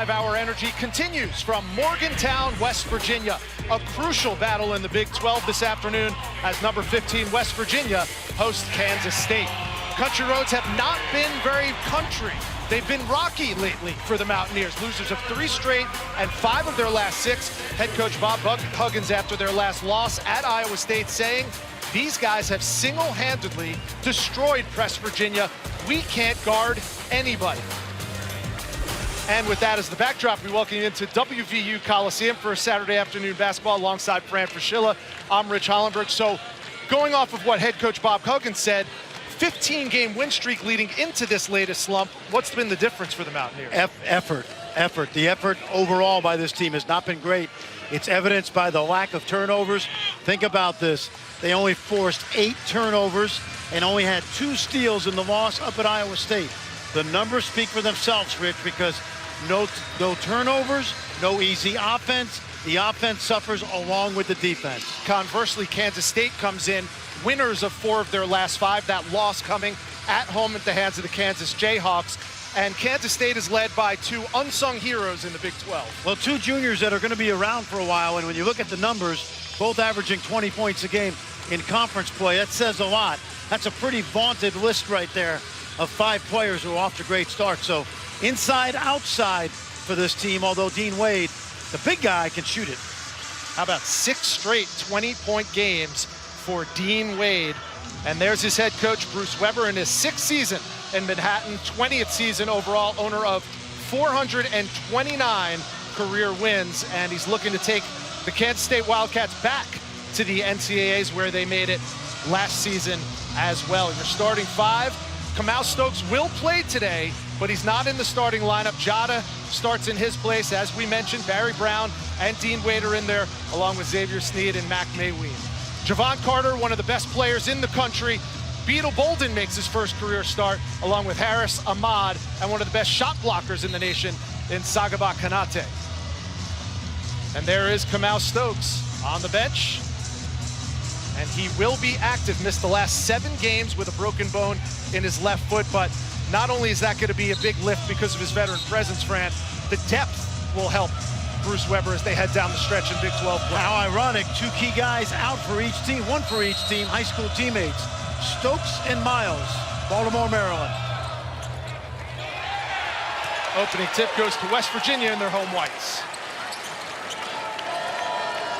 5-hour energy continues from Morgantown, West Virginia. A crucial battle in the Big 12 this afternoon as number 15 West Virginia hosts Kansas State. Country roads have not been very country. They've been rocky lately for the Mountaineers. Losers of 3 straight and 5 of their last 6. Head coach Bob Huggins after their last loss at Iowa State saying, these guys have single-handedly destroyed West Virginia. We can't guard anybody. And with that as the backdrop, we welcome you into WVU Coliseum for a Saturday afternoon basketball alongside Fran Fraschilla. I'm Rich Hollenberg. So going off of what head coach Bob Huggins said, 15-game win streak leading into this latest slump. What's been the difference for the Mountaineers? Effort. The effort overall by this team has not been great. It's evidenced by the lack of turnovers. Think about this. They only forced 8 turnovers and only had 2 steals in the loss up at Iowa State. The numbers speak for themselves, Rich, because no turnovers, no easy offense. The offense suffers along with the defense. Conversely, Kansas State comes in winners of 4 of their last 5. That loss coming at home at the hands of the Kansas Jayhawks. And Kansas State is led by 2 unsung heroes in the Big 12. Well, 2 juniors that are going to be around for a while. And when you look at the numbers, both averaging 20 points a game in conference play, that says a lot. That's a pretty vaunted list right there of 5 players who are off to great starts. So inside, outside for this team, although Dean Wade, the big guy, can shoot it. How about 6 straight 20-point games for Dean Wade? And there's his head coach, Bruce Weber, in his 6th season in Manhattan, 20th season overall, owner of 429 career wins. And he's looking to take the Kansas State Wildcats back to the NCAAs where they made it last season as well. Your starting 5, Kamau Stokes will play today, but he's not in the starting lineup. Jada starts in his place. As we mentioned, Barry Brown and Dean Wade are in there, along with Xavier Sneed and Mac Mayween. Javon Carter, one of the best players in the country. Beetle Bolden makes his first career start, along with Harris Ahmad, and one of the best shot blockers in the nation in Sagaba Kanate. And there is Kamau Stokes on the bench, and he will be active. Missed the last 7 games with a broken bone in his left foot, but not only is that going to be a big lift because of his veteran presence, Fran, the depth will help Bruce Weber as they head down the stretch in Big 12 play. How ironic, 2 key guys out for each team, 1 for each team, high school teammates. Stokes and Miles, Baltimore, Maryland. Opening tip goes to West Virginia in their home whites.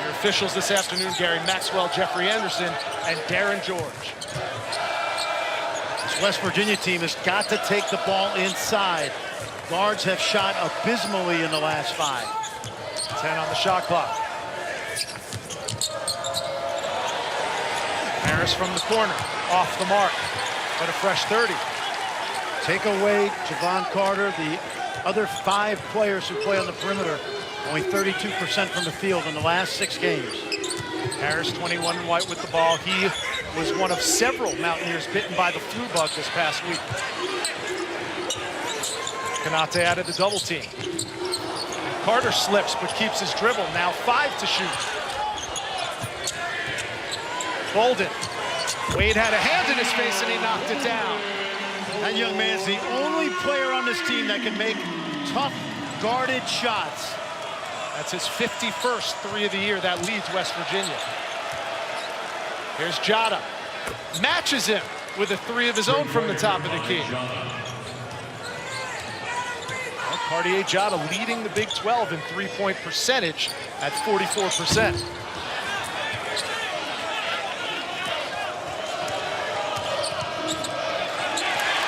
Your officials this afternoon, Gary Maxwell, Jeffrey Anderson, and Darren George. This West Virginia team has got to take the ball inside. Guards have shot abysmally in the last 5. 10 on the shot clock. Harris from the corner, off the mark, but a fresh 30. Take away Javon Carter, the other 5 players who play on the perimeter, only 32% from the field in the last 6 games. Harris, 21 and white with the ball. He was one of several Mountaineers bitten by the flu bug this past week. Kanate added the double team. Carter slips but keeps his dribble. Now 5 to shoot. Bolden. Wade had a hand in his face and he knocked it down. That young man's the only player on this team that can make tough, guarded shots. That's his 51st 3 of the year. That leads West Virginia. Here's Jada. Matches him with a 3 of his own from the top of the key. Cartier Jada leading the Big 12 in 3-point percentage at 44%.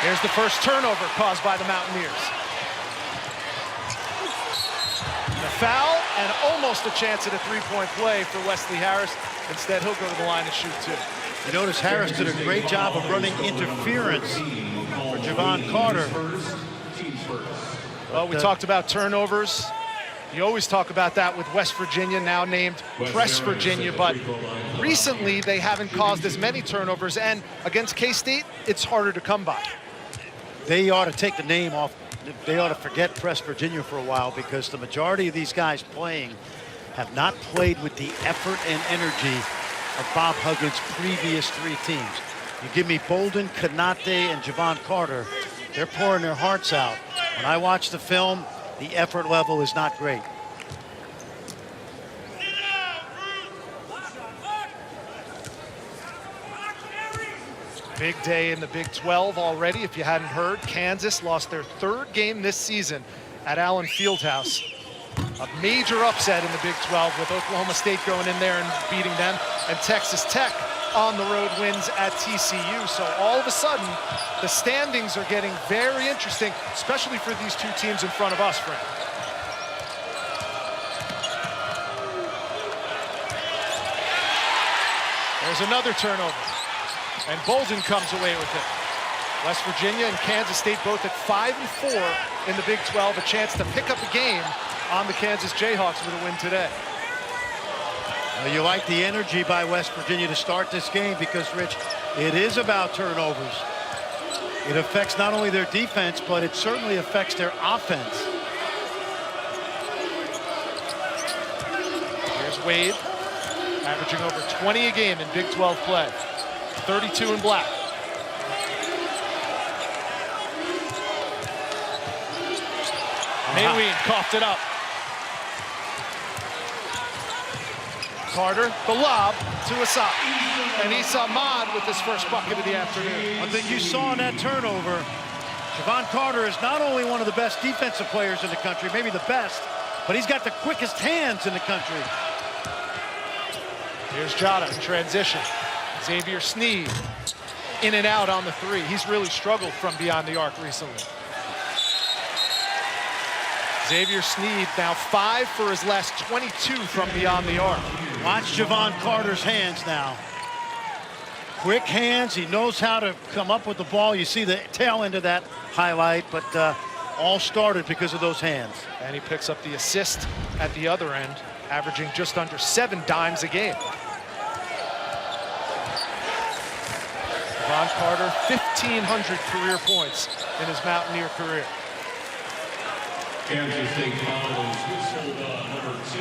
Here's the first turnover caused by the Mountaineers. The foul and almost a chance at a 3-point play for Wesley Harris. Instead, he'll go to the line and shoot 2. You notice Harris did a great job of running interference for Javon Carter. Well, we talked about turnovers. You always talk about that with West Virginia, now named West Virginia, but recently they haven't caused as many turnovers, and against K-State, it's harder to come by. They ought to take the name off. They ought to forget West Virginia for a while, because the majority of these guys playing have not played with the effort and energy of Bob Huggins' previous 3 teams. You give me Bolden, Kanate, and Javon Carter, they're pouring their hearts out. When I watch the film, the effort level is not great. Big day in the Big 12 already. If you hadn't heard, Kansas lost their 3rd game this season at Allen Fieldhouse. A major upset in the Big 12 with Oklahoma State going in there and beating them, and Texas Tech on the road wins at TCU. So all of a sudden, the standings are getting very interesting, especially for these two teams in front of us, Frank. There's another turnover, and Bolden comes away with it. West Virginia and Kansas State both at 5-4 in the Big 12, a chance to pick up a game on the Kansas Jayhawks with a win today. Well, you like the energy by West Virginia to start this game because, Rich, it is about turnovers. It affects not only their defense, but it certainly affects their offense. Here's Wade, averaging over 20 a game in Big 12 play. 32 in black. Mayween coughed it up. Carter, the lob to Issa. And Issa Ahmad with his first bucket of the afternoon. One thing you saw in that turnover, Javon Carter is not only one of the best defensive players in the country, maybe the best, but he's got the quickest hands in the country. Here's Jota in transition. Xavier Sneed in and out on the 3. He's really struggled from beyond the arc recently. Xavier Sneed now 5 for his last 22 from beyond the arc. Watch Javon Carter's hands now. Quick hands, he knows how to come up with the ball. You see the tail end of that highlight, but all started because of those hands. And he picks up the assist at the other end, averaging just under 7 dimes a game. Javon Carter, 1,500 career points in his Mountaineer career. Kansas State fouls whistled number 2,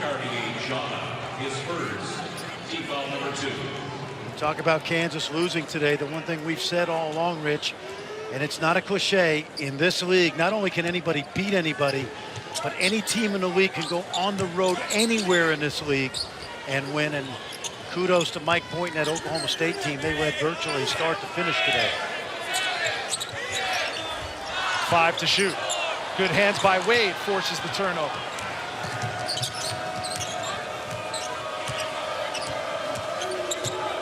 Carnegie Jota, his first. Team foul number 2. Talk about Kansas losing today. The one thing we've said all along, Rich, and it's not a cliche, in this league, not only can anybody beat anybody, but any team in the league can go on the road anywhere in this league and win. And kudos to Mike Boynton, that Oklahoma State team. They led virtually start to finish today. 5 to shoot. Good hands by Wade, forces the turnover.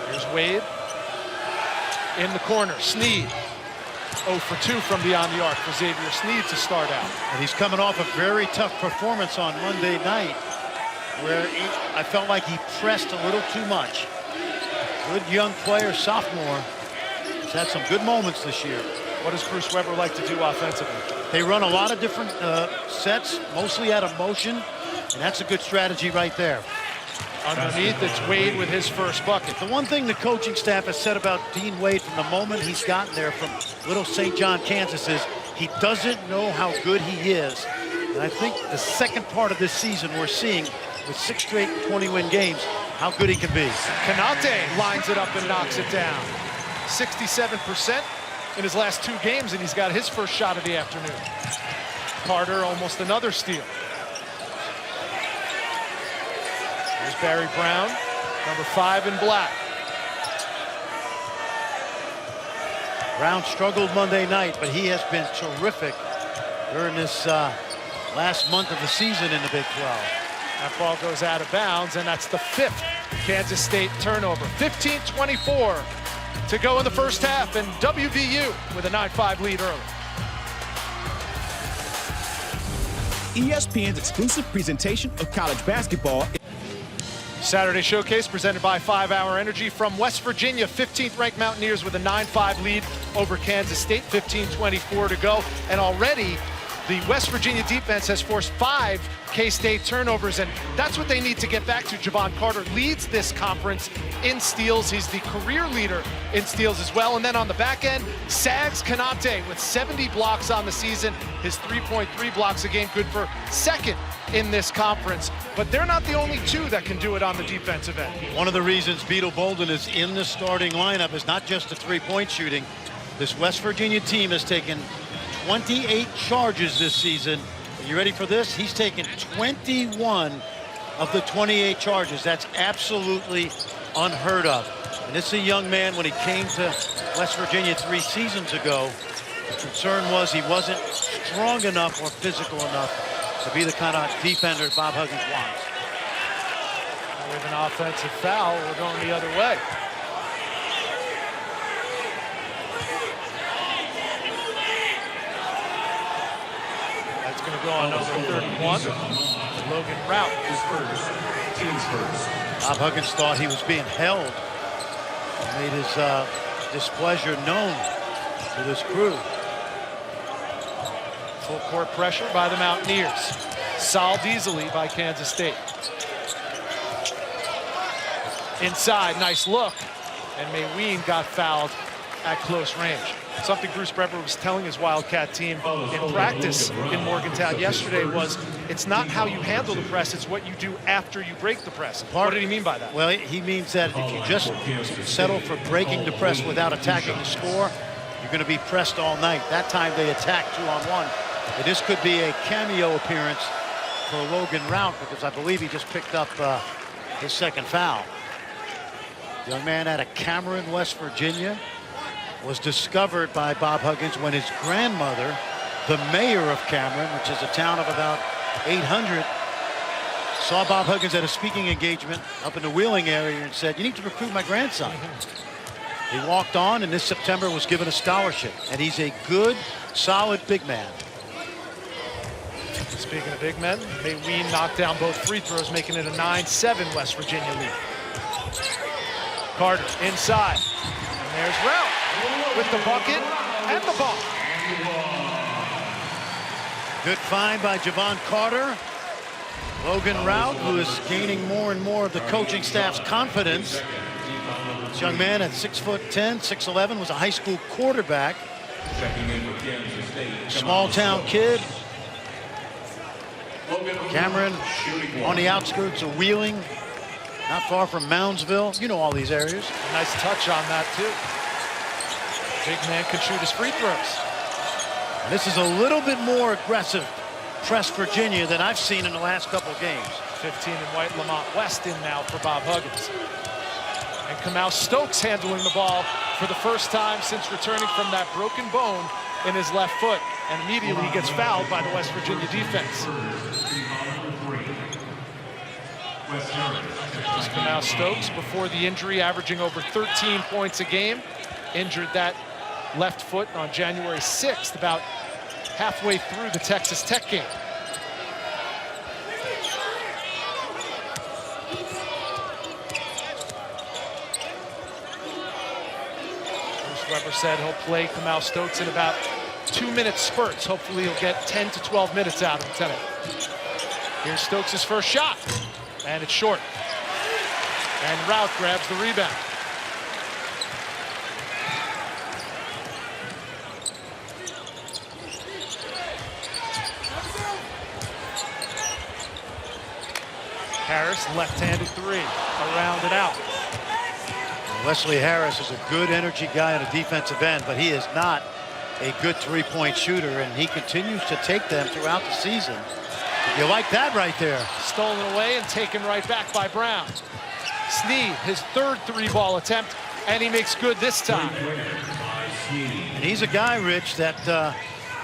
Here's Wade in the corner. Sneed 0 for 2 from beyond the arc for Xavier Sneed to start out. And he's coming off a very tough performance on Monday night where I felt like he pressed a little too much. Good young player, sophomore. He's had some good moments this year. What does Bruce Weber like to do offensively? They run a lot of different sets, mostly out of motion, and that's a good strategy right there. Underneath, it's Wade with his first bucket. The one thing the coaching staff has said about Dean Wade from the moment he's gotten there from Little St. John, Kansas, is he doesn't know how good he is. And I think the second part of this season we're seeing with 6 straight 20-win games how good he can be. Kanate lines it up and knocks it down. 67% in his last 2 games, and he's got his first shot of the afternoon. Carter, almost another steal. Here's Barry Brown, number 5 in black. Brown struggled Monday night, but he has been terrific during this last month of the season in the Big 12. That ball goes out of bounds, and that's the 5th Kansas State turnover. 15-24 to go in the first half, and WVU with a 9-5 lead early. ESPN's exclusive presentation of college basketball. Saturday Showcase presented by 5 Hour Energy from West Virginia. 15th ranked Mountaineers with a 9-5 lead over Kansas State. 15-24 to go, and already the West Virginia defense has forced 5 K-State turnovers, and that's what they need to get back to. Javon Carter leads this conference in steals. He's the career leader in steals as well. And then on the back end, Sags Kanate with 70 blocks on the season. His 3.3 blocks a game, good for 2nd in this conference. But they're not the only 2 that can do it on the defensive end. One of the reasons Beetle Bolden is in the starting lineup is not just the 3-point shooting. This West Virginia team has taken 28 charges this season, You ready for this? He's taken 21 of the 28 charges. That's absolutely unheard of. And this is a young man, when he came to West Virginia 3 seasons ago, the concern was he wasn't strong enough or physical enough to be the kind of defender Bob Huggins wants. With an offensive foul, we're going the other way. That's going to go on number 31. Logan Rout is first. Team's first. Bob Huggins thought he was being held. He made his displeasure known to this crew. Full court pressure by the Mountaineers. Solved easily by Kansas State. Inside, nice look. And Mayween got fouled at close range. Something Bruce Brever was telling his Wildcat team in practice in Morgantown yesterday was, it's not how you handle the press, it's what you do after you break the press. What did he mean by that? Well, he means that if you just settle for breaking the press without attacking the score, you're going to be pressed all night. That time they attacked 2-on-1. But this could be a cameo appearance for Logan Rout, because I believe he just picked up his second foul. Young man out of Cameron, West Virginia, was discovered by Bob Huggins when his grandmother, the mayor of Cameron, which is a town of about 800, saw Bob Huggins at a speaking engagement up in the Wheeling area and said, "You need to recruit my grandson." He walked on, and this September was given a scholarship, and he's a good, solid big man. Speaking of big men, Mayween knocked down both free throws, making it a 9-7 West Virginia lead. Carter inside, and there's Rout with the bucket and the ball. Good find by Javon Carter. Logan Rout, who is gaining more and more of the coaching staff's confidence. This young man at 6'10", 6'11", was a high school quarterback. Checking in for Kansas State. Small town kid. Cameron on the outskirts of Wheeling, not far from Moundsville. You know all these areas. A nice touch on that too. Big man can shoot his free throws. And this is a little bit more aggressive press Virginia than I've seen in the last couple of games. 15 in white, Lamont West in now for Bob Huggins. And Kamau Stokes handling the ball for the first time since returning from that broken bone in his left foot. And immediately he gets fouled by the West Virginia defense. This Kamau Stokes, before the injury, averaging over 13 points a game. Injured that left foot on January 6th, about halfway through the Texas Tech game. Bruce Weber said he'll play Kamau Stokes in about 2-minute spurts. Hopefully he'll get 10 to 12 minutes out of him tonight. Here's Stokes' first shot, and it's short. And Rout grabs the rebound. Harris, left-handed three, around and out. Wesley Harris is a good energy guy on a defensive end, but he is not a good three-point shooter, and he continues to take them throughout the season. You like that right there. Stolen away and taken right back by Brown. Sneed, his third three-ball attempt, and he makes good this time. And he's a guy, Rich, that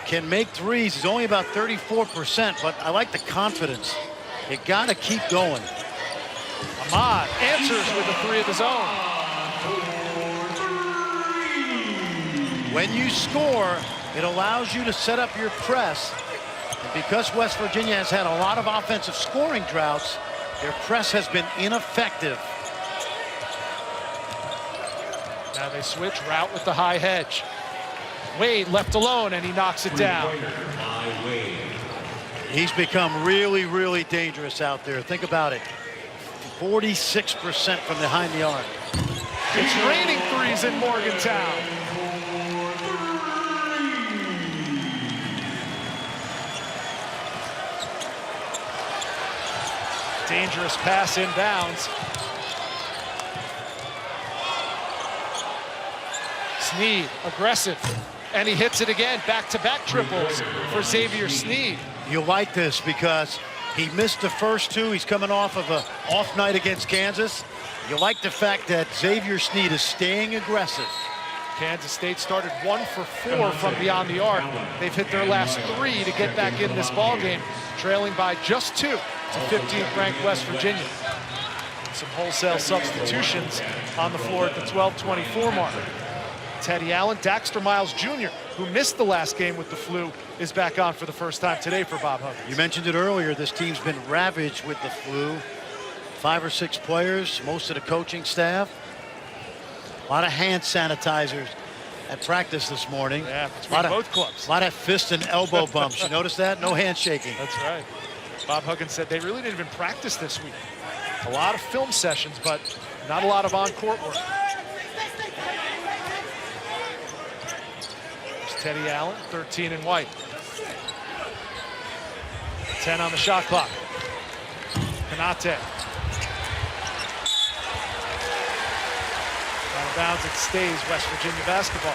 can make threes. He's only about 34%, but I like the confidence. You gotta keep going. Ahmad answers with a three of his own. When you score, it allows you to set up your press. And because West Virginia has had a lot of offensive scoring droughts, their press has been ineffective. Now they switch. Rout with the high hedge. Wade left alone, and he knocks it down. He's become really, really dangerous out there. Think about it. 46% from behind the arc. It's raining threes in Morgantown. Dangerous pass inbounds. Sneed, aggressive, and he hits it again. Back-to-back triples for Xavier Sneed. You like this because he missed the first two. He's coming off of an off night against Kansas. You like the fact that Xavier Sneed is staying aggressive. Kansas State started 1 for 4 from beyond the arc. They've hit their last 3 to get back in this ball game, trailing by just 2 to 15th ranked West Virginia. Some wholesale substitutions on the floor at the 12:24 mark. Teddy Allen, Daxter Miles Jr., who missed the last game with the flu, is back on for the first time today for Bob Huggins. You mentioned it earlier, this team's been ravaged with the flu. 5 or 6 players, most of the coaching staff. A lot of hand sanitizers at practice this morning. Yeah, between both clubs. A lot of fist and elbow bumps. You notice that? No handshaking. That's right. Bob Huggins said they really didn't even practice this week. A lot of film sessions, but not a lot of on-court work. There's Teddy Allen, 13 in white. 10 on the shot clock. Konate. Out of bounds, it stays West Virginia basketball.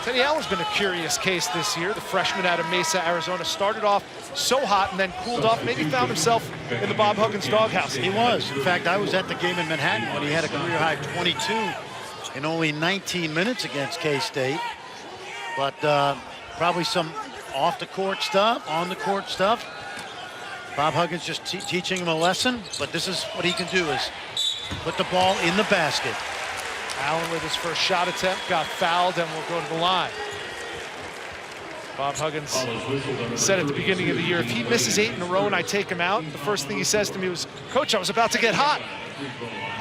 Teddy Allen's been a curious case this year. The freshman out of Mesa, Arizona, started off so hot and then cooled off. Maybe found himself in the Bob Huggins doghouse. He was. In fact, I was at the game in Manhattan when he had a career-high 22 in only 19 minutes against K-State. But probably some off-the-court stuff, on-the-court stuff. Bob Huggins just teaching him a lesson, but this is what he can do, is put the ball in the basket. Allen with his first shot attempt got fouled and will go to the line. Bob Huggins said at the beginning of the year, if he misses 8 in a row and I take him out, the first thing he says to me was, Coach, I was about to get hot.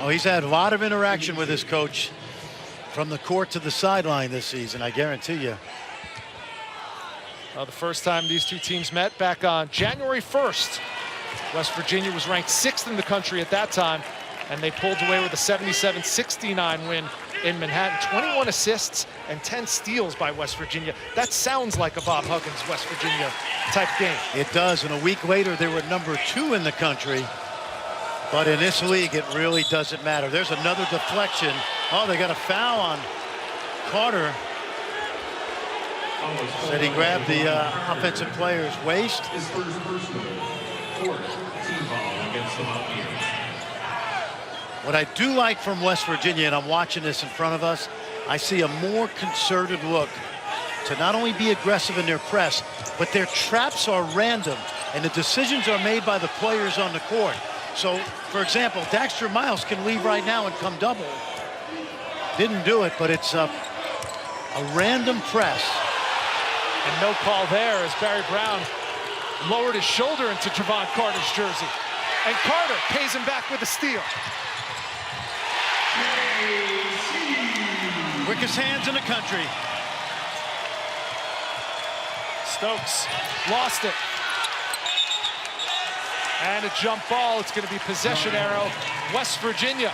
Oh, he's had a lot of interaction with his coach from the court to the sideline this season, I guarantee you. The first time these two teams met back on January 1st. West Virginia was ranked 6th in the country at that time, and they pulled away with a 77-69 win in Manhattan. 21 assists and 10 steals by West Virginia. That sounds like a Bob Huggins West Virginia type game. It does, and a week later they were number 2 in the country. But in this league, it really doesn't matter. There's another deflection. Oh, they got a foul on Carter. Said he grabbed the offensive player's waist. His first personal, 4th team foul against the Mountaineers. What I do like from West Virginia, and I'm watching this in front of us, I see a more concerted look to not only be aggressive in their press, but their traps are random, and the decisions are made by the players on the court. So, for example, Daxter Miles can leave right now and come double. Didn't do it, but it's a random press. And no call there as Barry Brown lowered his shoulder into Javon Carter's jersey. And Carter pays him back with a steal. Quickest hands in the country. Stokes lost it. And a jump ball. It's going to be possession arrow, West Virginia.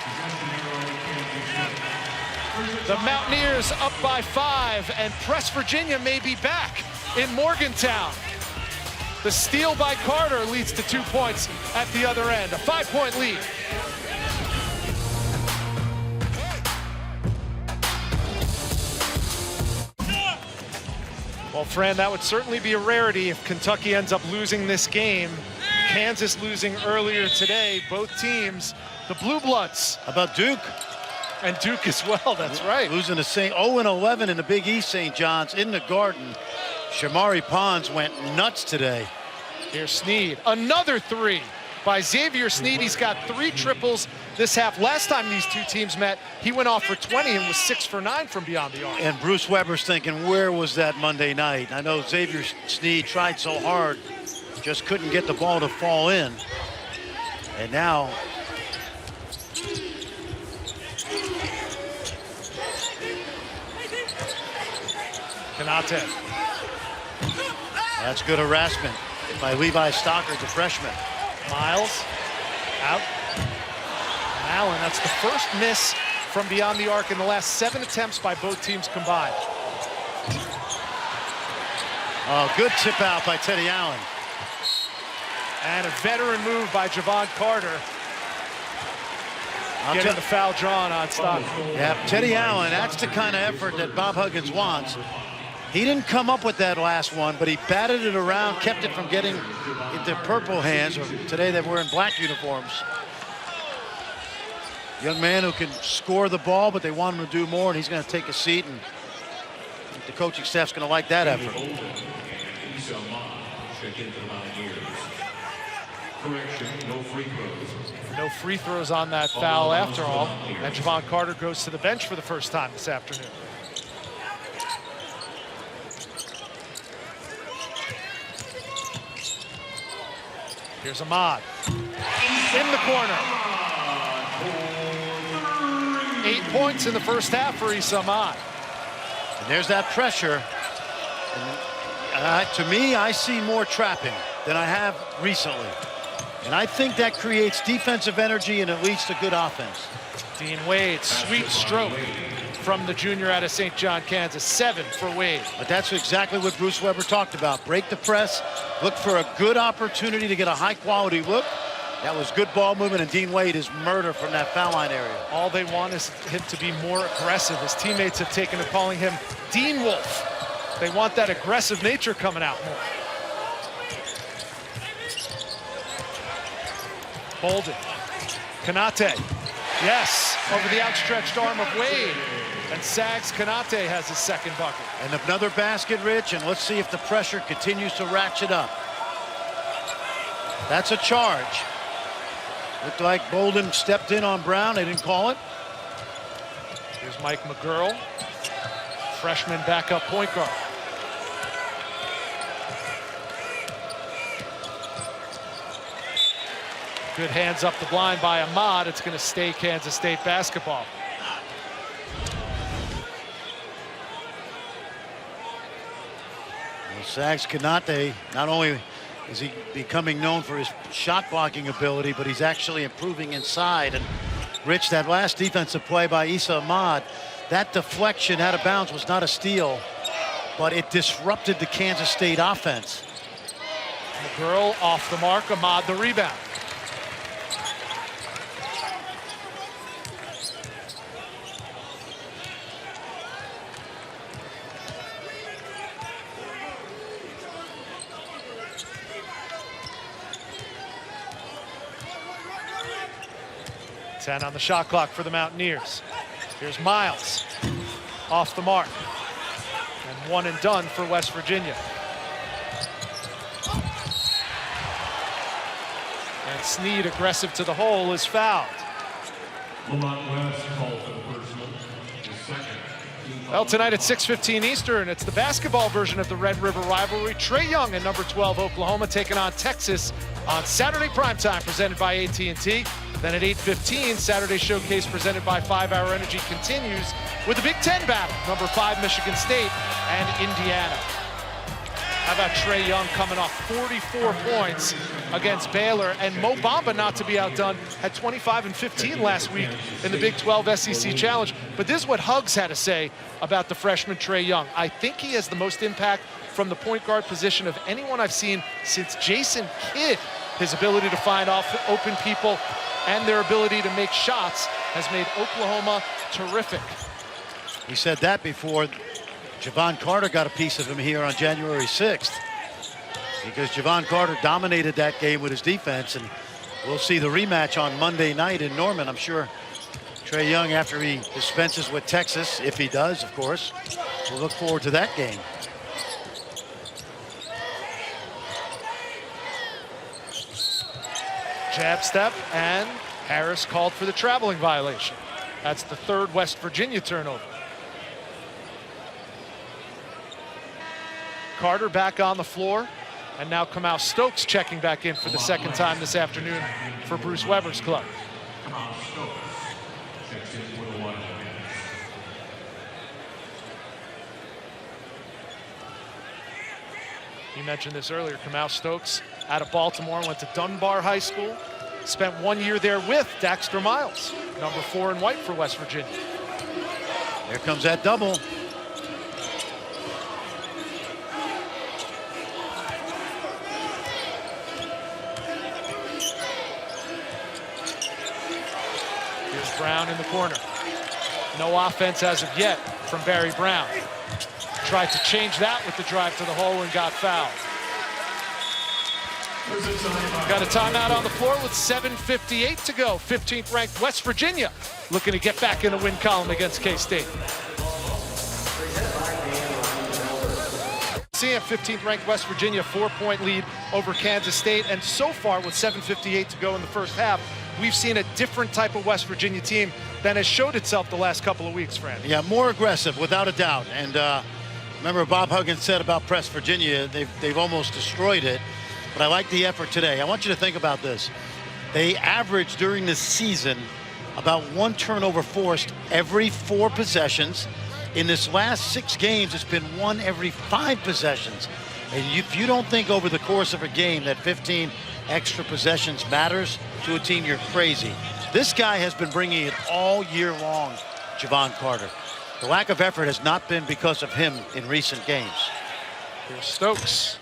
The Mountaineers up by 5, and Press Virginia may be back in Morgantown. The steal by Carter leads to 2 points at the other end. A 5-point lead. Well, Fran, that would certainly be a rarity if Kentucky ends up losing this game. Kansas losing earlier today. Both teams, the Blue Bloods. How about Duke? And Duke as well, that's right. Losing to 0-11 in the Big East, St. John's in the Garden. Shamari Pons went nuts today. Here's Sneed, another 3 by Xavier Sneed. He's got 3 triples this half. Last time these two teams met, he went off for 20 and was 6 for 9 from beyond the arc. And Bruce Weber's thinking, where was that Monday night? I know Xavier Sneed tried so hard, just couldn't get the ball to fall in. And now Konate. That's good harassment by Levi Stockard, the freshman. Miles out. Allen, that's the first miss from beyond the arc in the last 7 attempts by both teams combined. Oh, good tip out by Teddy Allen. And a veteran move by Javon Carter. Getting the foul drawn on Stockton. Yeah, Teddy Allen, that's the kind of effort that Bob Huggins wants. He didn't come up with that last one, but he batted it around, kept it from getting into purple hands, or today they were in black uniforms. Young man who can score the ball, but they want him to do more, and he's going to take a seat, and the coaching staff's going to like that effort. Correction, no free throws. No free throws on that foul after all. And Javon Carter goes to the bench for the first time this afternoon. Here's Ahmad in the corner. 8 points in the first half for Issa Ahmad. And there's that pressure. And, to me, I see more trapping than I have recently. And I think that creates defensive energy and it leads to good offense. Dean Wade, sweet stroke from the junior out of St. John, Kansas. 7 for Wade. But that's exactly what Bruce Weber talked about. Break the press, look for a good opportunity to get a high-quality look. That was good ball movement, and Dean Wade is murder from that foul line area. All they want is him to be more aggressive. His teammates have taken to calling him Dean Wolf. They want that aggressive nature coming out more. Bolden, Konate, yes, over the outstretched arm of Wade. And Sags Konate has his second bucket. And another basket, Rich, and let's see if the pressure continues to ratchet up. That's a charge. Looked like Bolden stepped in on Brown. They didn't call it. Here's Mike McGurl, freshman backup point guard. Good hands up the blind by Ahmad. It's going to stay Kansas State basketball. Well, Sags Konate, not only is he becoming known for his shot blocking ability, but he's actually improving inside. And Rich, that last defensive play by Issa Ahmad, that deflection out of bounds was not a steal, but it disrupted the Kansas State offense. McGurl off the mark, Ahmad the rebound. On the shot clock for the Mountaineers. Here's Miles off the mark. And one and done for West Virginia. And Snead, aggressive to the hole, is fouled. Well, tonight at 6:15 Eastern, it's the basketball version of the Red River rivalry. Trae Young and number 12 Oklahoma taking on Texas on Saturday primetime, presented by AT&T. Then at 8:15, Saturday Showcase presented by 5 Hour Energy continues with the Big Ten battle. Number 5 Michigan State and Indiana. How about Trae Young coming off 44 points against Baylor, and Mo Bamba, not to be outdone, had 25 and 15 last week in the Big 12 SEC Challenge. But this is what Huggs had to say about the freshman Trae Young. I think he has the most impact from the point guard position of anyone I've seen since Jason Kidd. His ability to find open people and their ability to make shots has made Oklahoma terrific. He said that before Javon Carter got a piece of him here on January 6th, because Javon Carter dominated that game with his defense, and we'll see the rematch on Monday night in Norman. I'm sure Trae Young, after he dispenses with Texas, if he does, of course, we'll look forward to that game. Jab step, and Harris called for the traveling violation. That's the 3rd West Virginia turnover. Carter back on the floor, and now Kamau Stokes checking back in for the 2nd time this afternoon for Bruce Weber's club. You mentioned this earlier, Kamau Stokes out of Baltimore, went to Dunbar High School, spent 1 year there with Daxter Miles, number 4 in white for West Virginia. Here comes that double. Here's Brown in the corner. No offense as of yet from Barry Brown. Tried to change that with the drive to the hole and got fouled. Got a timeout on the floor with 7:58 to go. 15th ranked West Virginia looking to get back in the win column against K-State. See a 15th ranked West Virginia 4-point lead over Kansas State, and so far with 7:58 to go in the first half, we've seen a different type of West Virginia team than has showed itself the last couple of weeks, Fran. Yeah, more aggressive without a doubt. And remember Bob Huggins said about West Virginia, they've almost destroyed it. But I like the effort today. I want you to think about this. They averaged during this season about 1 turnover forced every 4 possessions. In this last 6 games, it's been 1 every 5 possessions. And if you don't think over the course of a game that 15 extra possessions matters to a team, you're crazy. This guy has been bringing it all year long, Javon Carter. The lack of effort has not been because of him in recent games. Here's Stokes.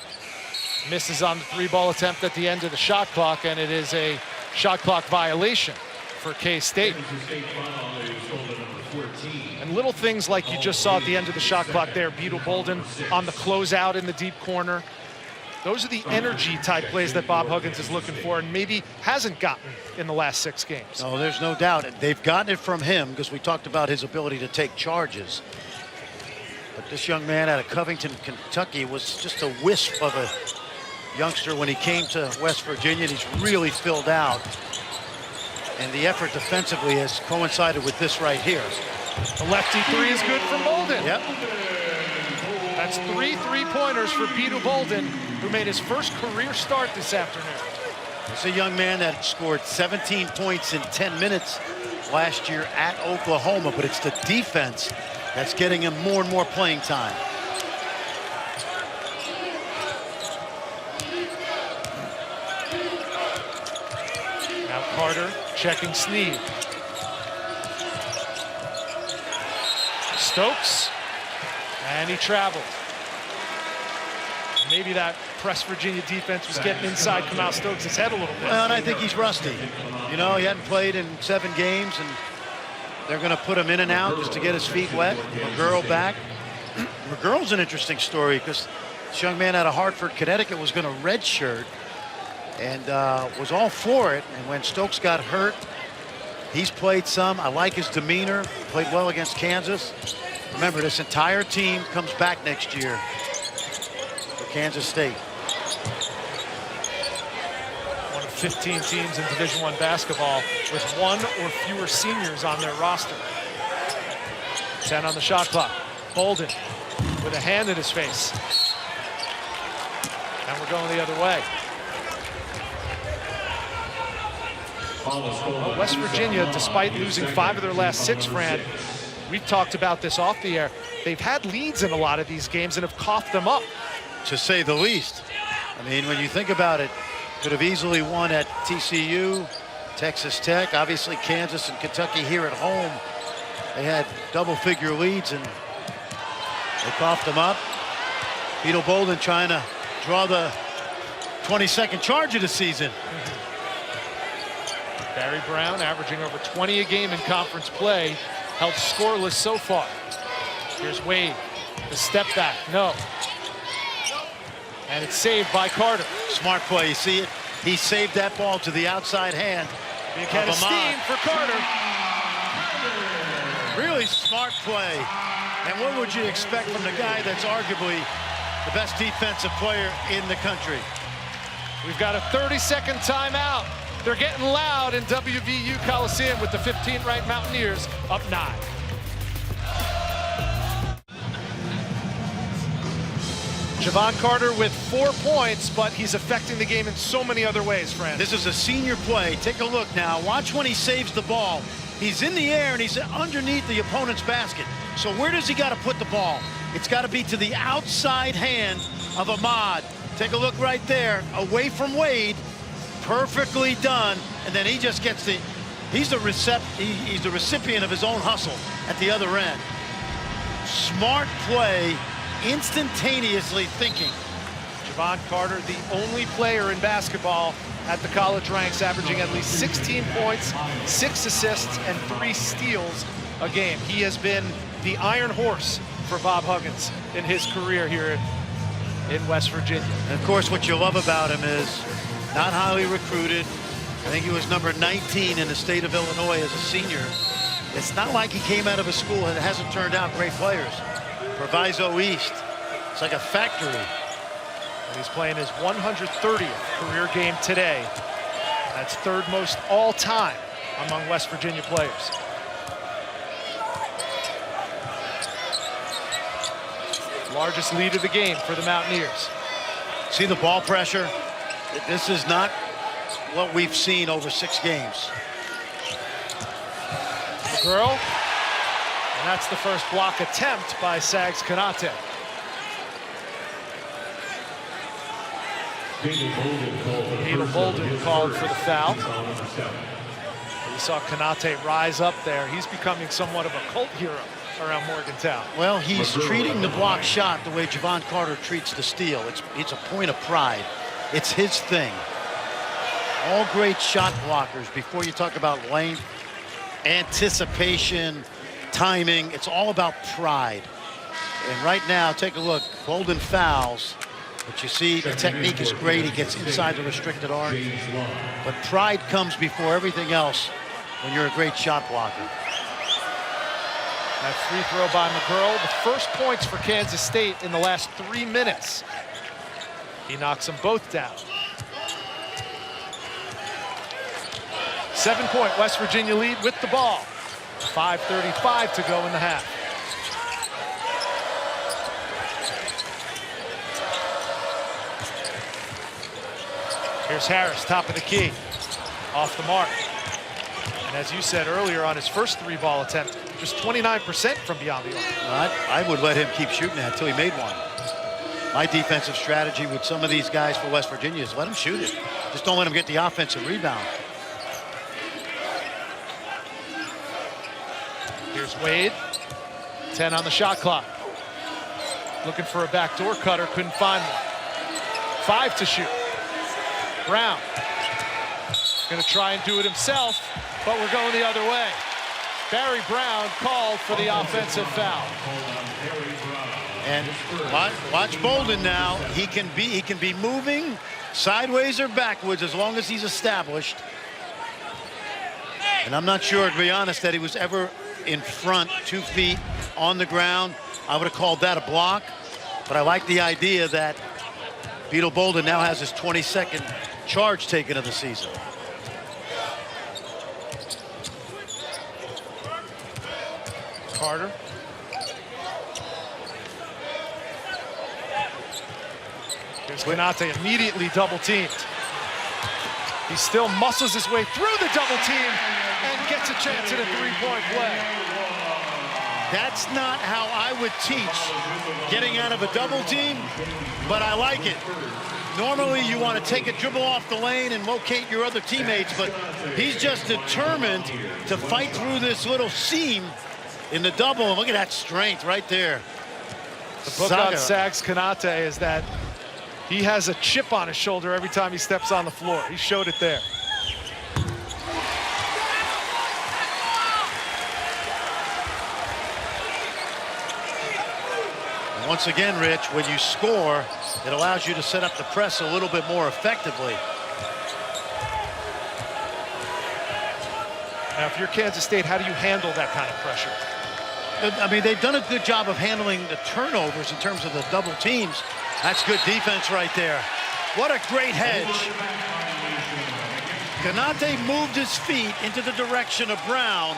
Misses on the 3-ball attempt at the end of the shot clock, and it is a shot clock violation for K-State. And little things like you just saw at the end of the shot clock there, Beetle Bolden on the closeout in the deep corner. Those are the energy type plays that Bob Huggins is looking for and maybe hasn't gotten in the last 6 games. No, there's no doubt. They've gotten it from him because we talked about his ability to take charges. But this young man out of Covington, Kentucky was just a wisp of a youngster when he came to West Virginia. He's really filled out. And the effort defensively has coincided with this right here. The lefty 3 is good for Bolden. Yep. That's 3 3-pointers for Beetle Bolden, who made his first career start this afternoon. It's a young man that scored 17 points in 10 minutes last year at Oklahoma, but it's the defense that's getting him more and more playing time. Now Carter checking Sneed. Stokes, and he traveled. Maybe that West Virginia defense was getting inside Kamau Stokes' head a little bit. Well, and I think he's rusty. You know, he hadn't played in 7 games, and they're going to put him in and out just to get his feet wet. McGurl back. McGurl's an interesting story because this young man out of Hartford, Connecticut was going to redshirt and was all for it. And when Stokes got hurt, he's played some. I like his demeanor. Played well against Kansas. Remember, this entire team comes back next year for Kansas State. One of 15 teams in Division I basketball with 1 or fewer seniors on their roster. 10 on the shot clock. Bolden with a hand in his face. And we're going the other way. Well, West Virginia, despite losing 5 of their last 6, Fran, we've talked about this off the air. They've had leads in a lot of these games and have coughed them up. To say the least. I mean, when you think about it, could have easily won at TCU, Texas Tech, obviously Kansas and Kentucky here at home. They had double-figure leads and they coughed them up. Beetle Bolden trying to draw the 22nd charge of the season. Barry Brown averaging over 20 a game in conference play, held scoreless so far. Here's Wade, the step back, no. And it's saved by Carter. Smart play, you see it? He saved that ball to the outside hand Big head of steam for Carter. Really smart play. And what would you expect from the guy that's arguably the best defensive player in the country? We've got a 30-second timeout. They're getting loud in WVU Coliseum with the 15th ranked Mountaineers up 9. Javon Carter with 4 points, but he's affecting the game in so many other ways, Fran. This is a senior play. Take a look now. Watch when he saves the ball. He's in the air and he's underneath the opponent's basket. So where does he got to put the ball? It's got to be to the outside hand of Ahmad. Take a look right there, away from Wade. Perfectly done, and then he just gets the, he's the recipient of his own hustle at the other end. Smart play, instantaneously thinking. Javon Carter, the only player in basketball at the college ranks averaging at least 16 points, 6 assists, and 3 steals a game. He has been the iron horse for Bob Huggins in his career here in West Virginia. And of course, what you love about him is not highly recruited. I think he was number 19 in the state of Illinois as a senior. It's not like he came out of a school that hasn't turned out great players. Proviso East, it's like a factory. And he's playing his 130th career game today. That's third most all time among West Virginia players. Largest lead of the game for the Mountaineers. See the ball pressure? This is not what we've seen over 6 games. The girl, and that's the first block attempt by Sags Kanate. Beetle Bolden called for the foul. We saw Kanate rise up there. He's becoming somewhat of a cult hero around Morgantown. Well, he's treating the block shot the way Javon Carter treats the steal. It's a point of pride. It's his thing. All great shot blockers, before you talk about length, anticipation, timing, it's all about pride. And right now, take a look. Bolden fouls, but you see the technique is great. He gets inside the restricted arc. But pride comes before everything else when you're a great shot blocker. That free throw by McGurl, the first points for Kansas State in the last 3 minutes. He knocks them both down. 7-point West Virginia lead with the ball. 5:35 to go in the half. Here's Harris, top of the key, off the mark. And as you said earlier, on his first 3-ball attempt, just 29% from beyond the arc. I would let him keep shooting that until he made one. My defensive strategy with some of these guys for West Virginia is let him shoot it. Just don't let him get the offensive rebound. Here's Wade, 10 on the shot clock. Looking for a backdoor cutter, couldn't find one. 5 to shoot. Brown, gonna try and do it himself, but we're going the other way. Barry Brown called for the offensive foul. And watch Bolden now. He can be moving sideways or backwards as long as he's established. And I'm not sure, to be honest, that he was ever in front, 2 feet on the ground. I would have called that a block, but I like the idea that Beetle Bolden now has his 22nd charge taken of the season. Carter. Here's Kanate, immediately double teamed. He still muscles his way through the double team and gets a chance at a 3-point play. That's not how I would teach getting out of a double team, but I like it. Normally you want to take a dribble off the lane and locate your other teammates, but he's just determined to fight through this little seam in the double. Look at that strength right there. The book on Sags Kanate is that he has a chip on his shoulder every time he steps on the floor. He showed it there. And once again, Rich, when you score, it allows you to set up the press a little bit more effectively. Now, if you're Kansas State, how do you handle that kind of pressure? I mean, they've done a good job of handling the turnovers in terms of the double teams. That's good defense right there. What a great hedge. Kanate moved his feet into the direction of Brown,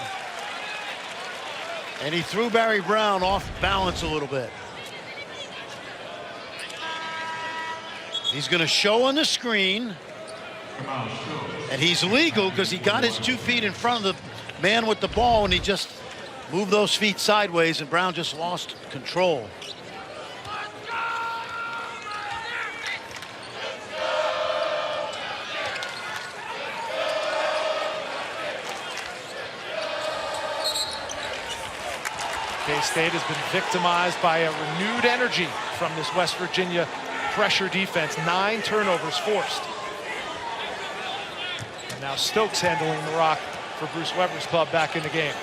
and he threw Barry Brown off balance a little bit. He's going to show on the screen, and he's legal because he got his 2 feet in front of the man with the ball, and he just moved those feet sideways, and Brown just lost control. K-State has been victimized by a renewed energy from this West Virginia pressure defense. 9 turnovers forced. And now Stokes handling the rock for Bruce Weber's club back in the game.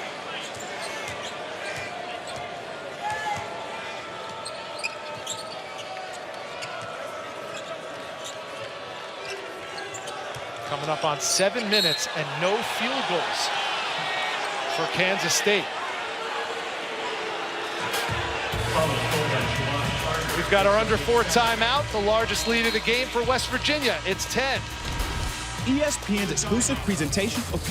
Coming up on 7 minutes and no field goals for Kansas State. We've got our under 4 timeout, the largest lead of the game for West Virginia. It's 10. ESPN's exclusive presentation of...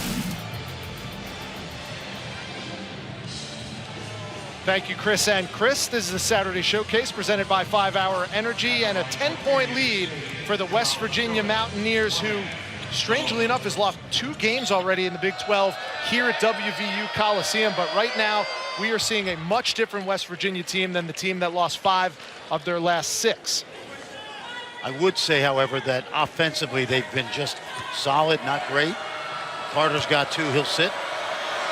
Thank you, Chris and Chris. This is the Saturday Showcase presented by 5 Hour Energy, and a 10-point lead for the West Virginia Mountaineers, who, strangely enough, has lost 2 games already in the Big 12 here at WVU Coliseum. But right now, we are seeing a much different West Virginia team than the team that lost 5 of their last 6. I would say, however, that offensively they've been just solid, not great. Carter's got 2, he'll sit.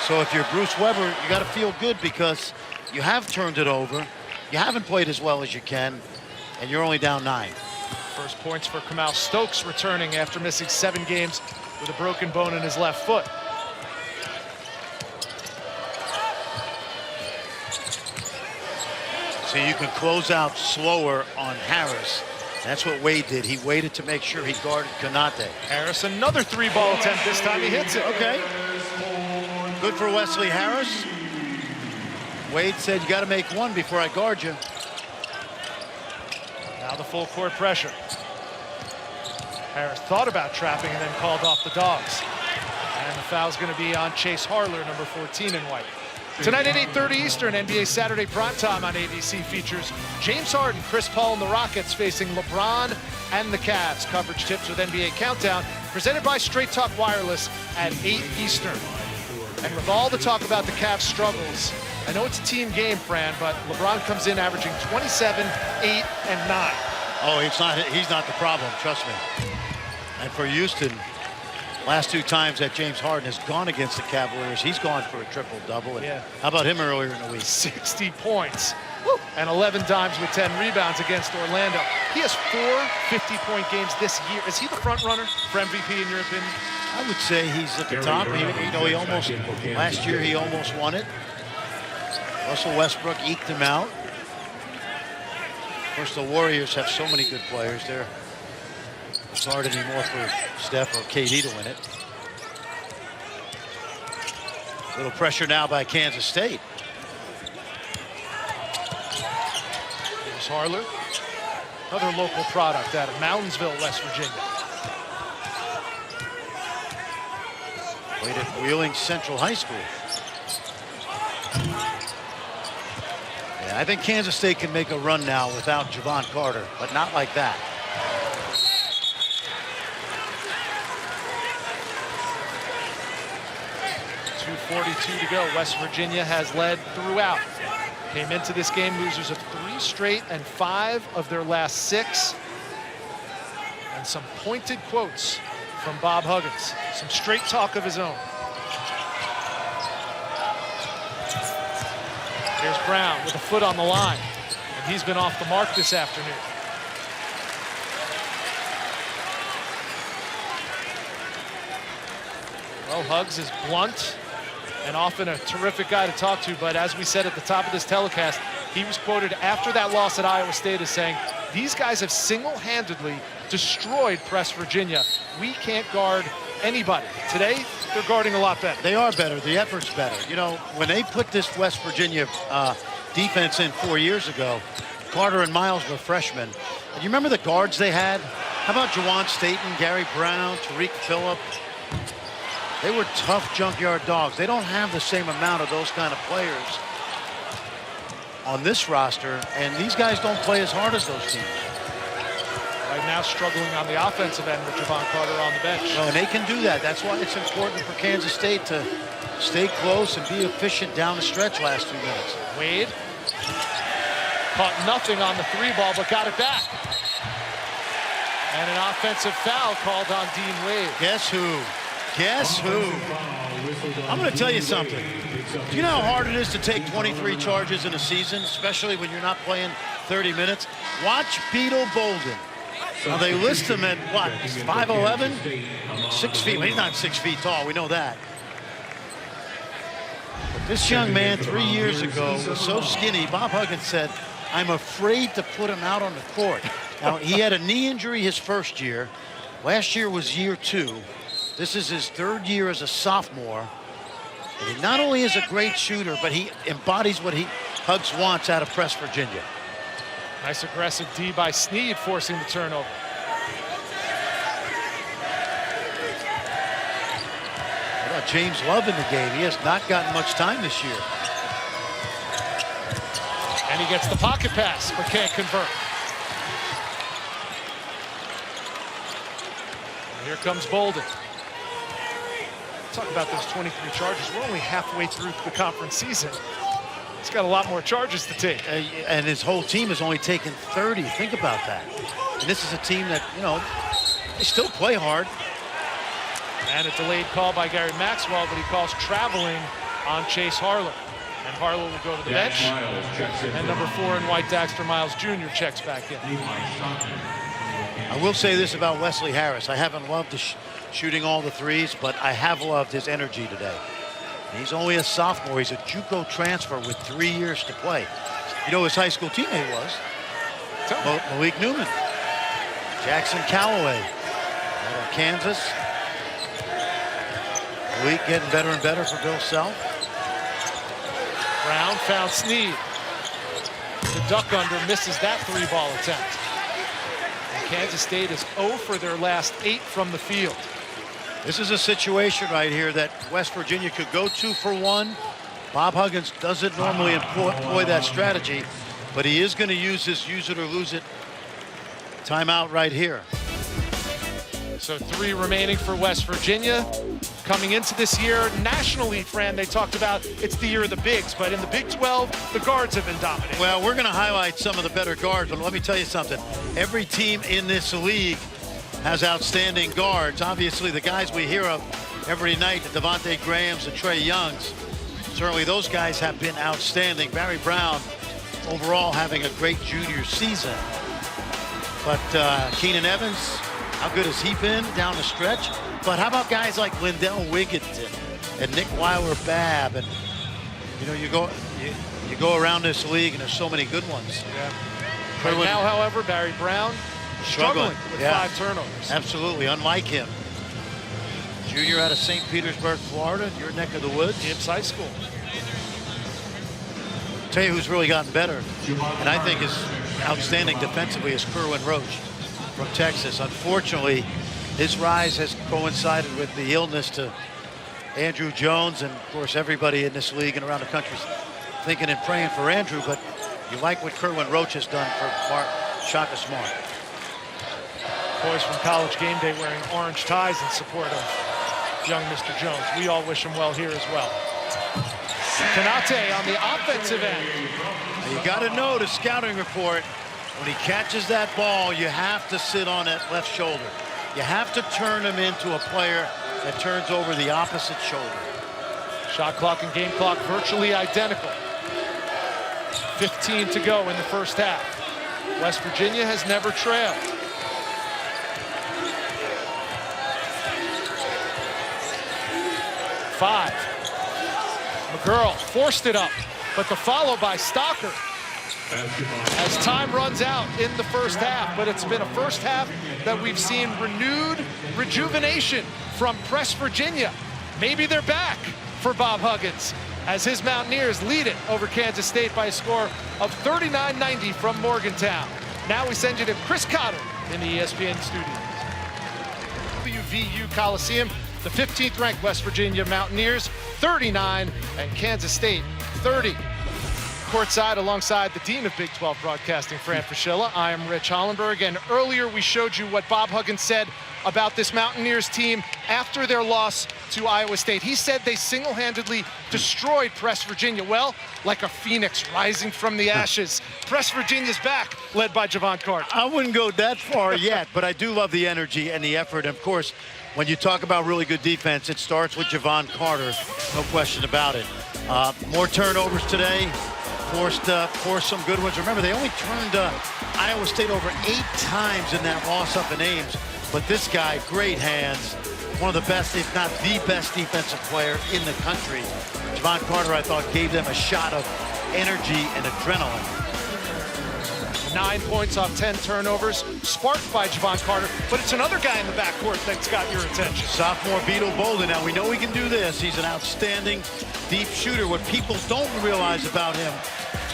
So if you're Bruce Weber, you got to feel good because you have turned it over. You haven't played as well as you can, and you're only down 9. First points for Kamau Stokes, returning after missing 7 games with a broken bone in his left foot. So you can close out slower on Harris. That's what Wade did. He waited to make sure he guarded Konate. Harris, another 3-ball attempt. This time he hits it. Okay. Good for Wesley Harris. Wade said, you got to make 1 before I guard you. Now the full court pressure. Harris thought about trapping and then called off the dogs. And the foul's going to be on Chase Harler, number 14 in white. Tonight at 8:30 Eastern, NBA Saturday Primetime on ABC features James Harden, Chris Paul, and the Rockets facing LeBron and the Cavs. Coverage tips with NBA Countdown, presented by Straight Talk Wireless at 8 Eastern. And with all the talk about the Cavs' struggles, I know it's a team game, Fran, but LeBron comes in averaging 27, 8, and 9. Oh, he's not the problem, trust me. And for Houston, last 2 times that James Harden has gone against the Cavaliers, he's gone for a triple-double. Yeah. How about him earlier in the week? 60 points. Woo. And 11 dimes with 10 rebounds against Orlando. He has 4 50-point games this year. Is he the front runner for MVP in your opinion? I would say he's at the top. He almost, last year he almost won it. Russell Westbrook eked him out. Of course, the Warriors have so many good players there. It's hard anymore for Steph or KD to win it. A little pressure now by Kansas State. Here's Harler, another local product out of Moundsville, West Virginia. Played at Wheeling Central High School. Yeah, I think Kansas State can make a run now without Javon Carter, but not like that. .242 to go. West Virginia has led throughout. Came into this game losers of 3 straight and 5 of their last 6. And some pointed quotes from Bob Huggins. Some straight talk of his own. Here's Brown with a foot on the line. And he's been off the mark this afternoon. Well, Huggs is blunt and often a terrific guy to talk to, but as we said at the top of this telecast, he was quoted after that loss at Iowa State as saying, these guys have single-handedly destroyed West Virginia. We can't guard anybody. Today, they're guarding a lot better. They are better. The effort's better. You know, when they put this West Virginia defense in 4 years ago, Carter and Miles were freshmen. And you remember the guards they had? How about Jawan Staten, Gary Brown, Tariq Phillip? They were tough junkyard dogs. They don't have the same amount of those kind of players on this roster, and these guys don't play as hard as those teams. Right now struggling on the offensive end with Javon Carter on the bench. Well, and they can do that. That's why it's important for Kansas State to stay close and be efficient down the stretch last 2 minutes. Wade caught nothing on the 3-ball, but got it back. And an offensive foul called on Dean Wade. Guess who? Guess who? I'm going to tell you something. Do you know how hard it is to take 23 charges in a season, especially when you're not playing 30 minutes? Watch Beetle Bolden. Now, they list him at, what, 5'11"? 6 feet. Well, he's not 6 feet tall. We know that. But this young man 3 years ago was so skinny, Bob Huggins said, I'm afraid to put him out on the court. Now, he had a knee injury his first year. Last year was year 2. This is his 3rd year as a sophomore. And he not only is a great shooter, but he embodies what Hugs wants out of Press Virginia. Nice aggressive D by Sneed, forcing the turnover. What about James Love in the game? He has not gotten much time this year. And he gets the pocket pass, but can't convert. And here comes Bolden. Talk about those 23 charges. We're only halfway through the conference season. He's got a lot more charges to take. And his whole team has only taken 30. Think about that. And this is a team that, you know, they still play hard. And a delayed call by Gary Maxwell, but he calls traveling on Chase Harlow. And Harlow will go to the bench. And number 4 in white Daxter Miles Jr. checks back in. I will say this about Wesley Harris. I haven't loved shooting all the threes, but I have loved his energy today. He's only a sophomore. He's a JUCO transfer with 3 years to play. You know, his high school teammate was Malik Newman. Jackson Calloway out of Kansas. Malik getting better and better for Bill Self. Brown found Sneed. The duck under misses that 3-ball attempt. And Kansas State is 0 for their last 8 from the field. This is a situation right here that West Virginia could go 2 for 1. Bob Huggins doesn't normally employ that strategy, but he is going to use this use it or lose it timeout right here. So 3 remaining for West Virginia. Coming into this year, nationally, Fran, they talked about it's the year of the bigs, but in the Big 12, the guards have been dominating. Well, we're going to highlight some of the better guards, but let me tell you something. Every team in this league has outstanding guards. Obviously, the guys we hear of every night, the Devontae Grahams and Trey Youngs, certainly those guys have been outstanding. Barry Brown, overall, having a great junior season. But Keenan Evans, how good has he been down the stretch? But how about guys like Lindell Wigginton and Nick Weiler-Babb? And, you know, you go around this league, and there's so many good ones. Yeah. Right now, however, Barry Brown struggling with 5 turnovers. Absolutely, unlike him. Junior out of St. Petersburg, Florida, your neck of the woods. Gibbs High School. Tell you who's really gotten better, and I think is outstanding defensively, is Kerwin Roach from Texas. Unfortunately, his rise has coincided with the illness to Andrew Jones, and of course everybody in this league and around the country thinking and praying for Andrew, but you like what Kerwin Roach has done for Shaka Smart. Boys from College Game Day wearing orange ties in support of young Mr. Jones. We all wish him well here as well. Kanate on the offensive end. Now you got to know the scouting report. When he catches that ball, you have to sit on that left shoulder. You have to turn him into a player that turns over the opposite shoulder. Shot clock and game clock virtually identical. 15 to go in the first half. West Virginia has never trailed. Five. McGurl forced it up, but the follow by Stocker as time runs out in the first half. But it's been a first half that we've seen renewed rejuvenation from Press Virginia. Maybe they're back for Bob Huggins as his Mountaineers lead it over Kansas State by a score of 39-90 from Morgantown. Now we send you to Chris Cotter in the ESPN studios. WVU Coliseum, the 15th ranked West Virginia Mountaineers 39 and Kansas State 30. Courtside alongside the Dean of Big 12 Broadcasting, Fran Fraschilla. I am Rich Hollenberg, and earlier we showed you what Bob Huggins said about this Mountaineers team after their loss to Iowa State. He said they single-handedly destroyed Press Virginia. Well, like a phoenix rising from the ashes. Press Virginia's back, led by Javon Carter. I wouldn't go that far yet, but I do love the energy and the effort. And of course, when you talk about really good defense, it starts with Javon Carter, no question about it. More turnovers today. Forced some good ones. Remember, they only turned Iowa State over 8 times in that loss up in Ames. But this guy, great hands. One of the best, if not the best defensive player in the country. Javon Carter, I thought, gave them a shot of energy and adrenaline. 9 points off 10 turnovers, sparked by Javon Carter, but it's another guy in the backcourt that's got your attention. Sophomore Beetle Bolden. Now, we know he can do this. He's an outstanding deep shooter. What people don't realize about him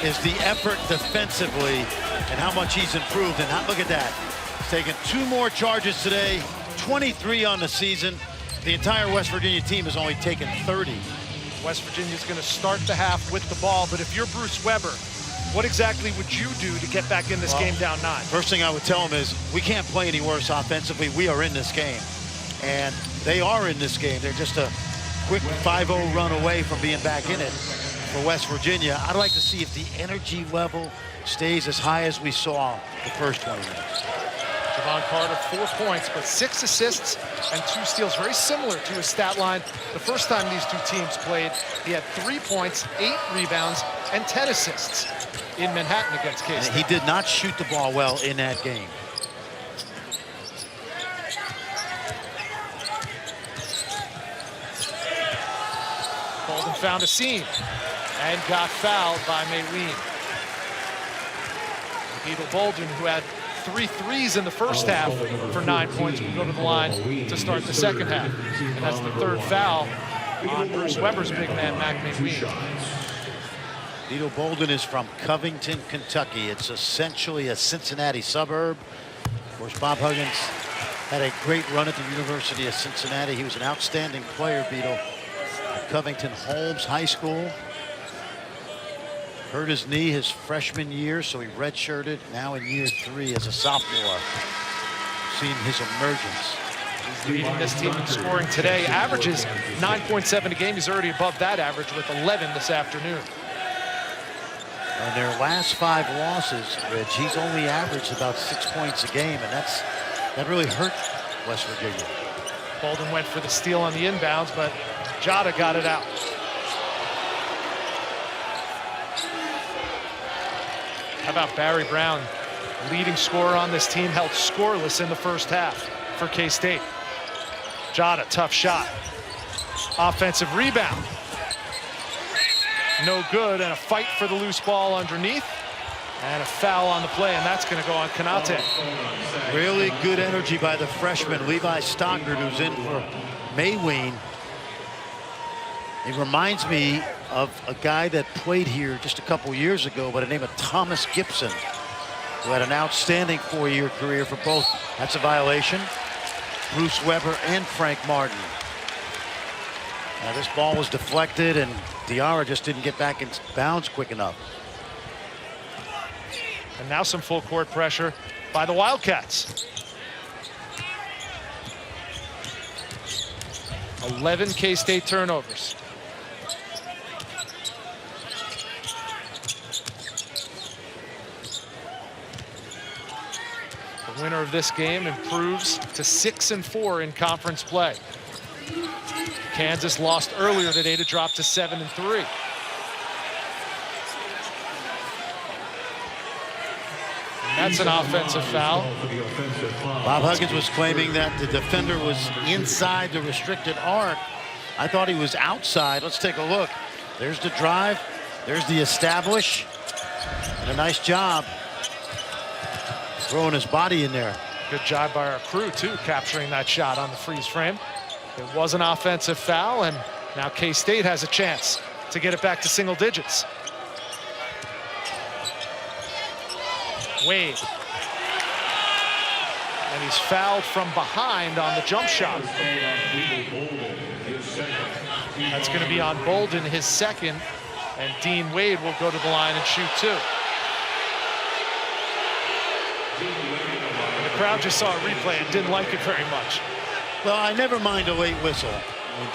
is the effort defensively and how much he's improved. And look at that. He's taken 2 more charges today, 23 on the season. The entire West Virginia team has only taken 30. West Virginia's going to start the half with the ball, but if you're Bruce Weber, what exactly would you do to get back in this game down 9? First thing I would tell him is we can't play any worse offensively. We are in this game, and they are in this game. They're just a quick 5-0 run away from being back in it for West Virginia. I'd like to see if the energy level stays as high as we saw the first 20 minutes. Javon Carter, 4 points, but 6 assists and 2 steals. Very similar to his stat line. The first time these two teams played, he had 3 points, 8 rebounds, and 10 assists in Manhattan against K-State. He did not shoot the ball well in that game. Bolden found a seam and got fouled by Mayween. Beetle Bolden, who had 3 threes in the first half for 9 points, will go to the line to start the second half. And that's the 3rd foul on Bruce Weber's big man, Mac Mayween. Beetle Bolden is from Covington, Kentucky. It's essentially a Cincinnati suburb. Of course, Bob Huggins had a great run at the University of Cincinnati. He was an outstanding player, Beetle, at Covington Holmes High School. Hurt his knee his freshman year, so he redshirted. Now in year 3 as a sophomore. Seen his emergence. He's leading this team in scoring today. Averages 9.7 a game. He's already above that average with 11 this afternoon. In their last 5 losses, Rich, he's only averaged about 6 points a game, and that really hurt West Virginia. Bolden went for the steal on the inbounds, but Jada got it out. How about Barry Brown, leading scorer on this team, held scoreless in the first half for K-State. Jada, tough shot. Offensive rebound. No good, and a fight for the loose ball underneath. And a foul on the play, and that's going to go on Kanate. Really good energy by the freshman, Levi Stockard, who's in for Mayween. He reminds me of a guy that played here just a couple years ago by the name of Thomas Gibson, who had an outstanding 4-year career for both. That's a violation. Bruce Weber and Frank Martin. Now this ball was deflected, and Diarra just didn't get back in bounds quick enough. And now some full court pressure by the Wildcats. 11 K-State turnovers. The winner of this game improves to 6-4 in conference play. Kansas lost earlier today to drop to 7-3. That's an offensive foul. Bob Huggins was claiming that the defender was inside the restricted arc. I thought he was outside. Let's take a look. There's the drive. There's the establish. And a nice job throwing his body in there. Good job by our crew, too, capturing that shot on the freeze frame. It was an offensive foul, and now K-State has a chance to get it back to single digits. Wade. And he's fouled from behind on the jump shot. That's going to be on Bolden, his second, and Dean Wade will go to the line and shoot 2. And the crowd just saw a replay and didn't like it very much. Well, I never mind a late whistle. I mean,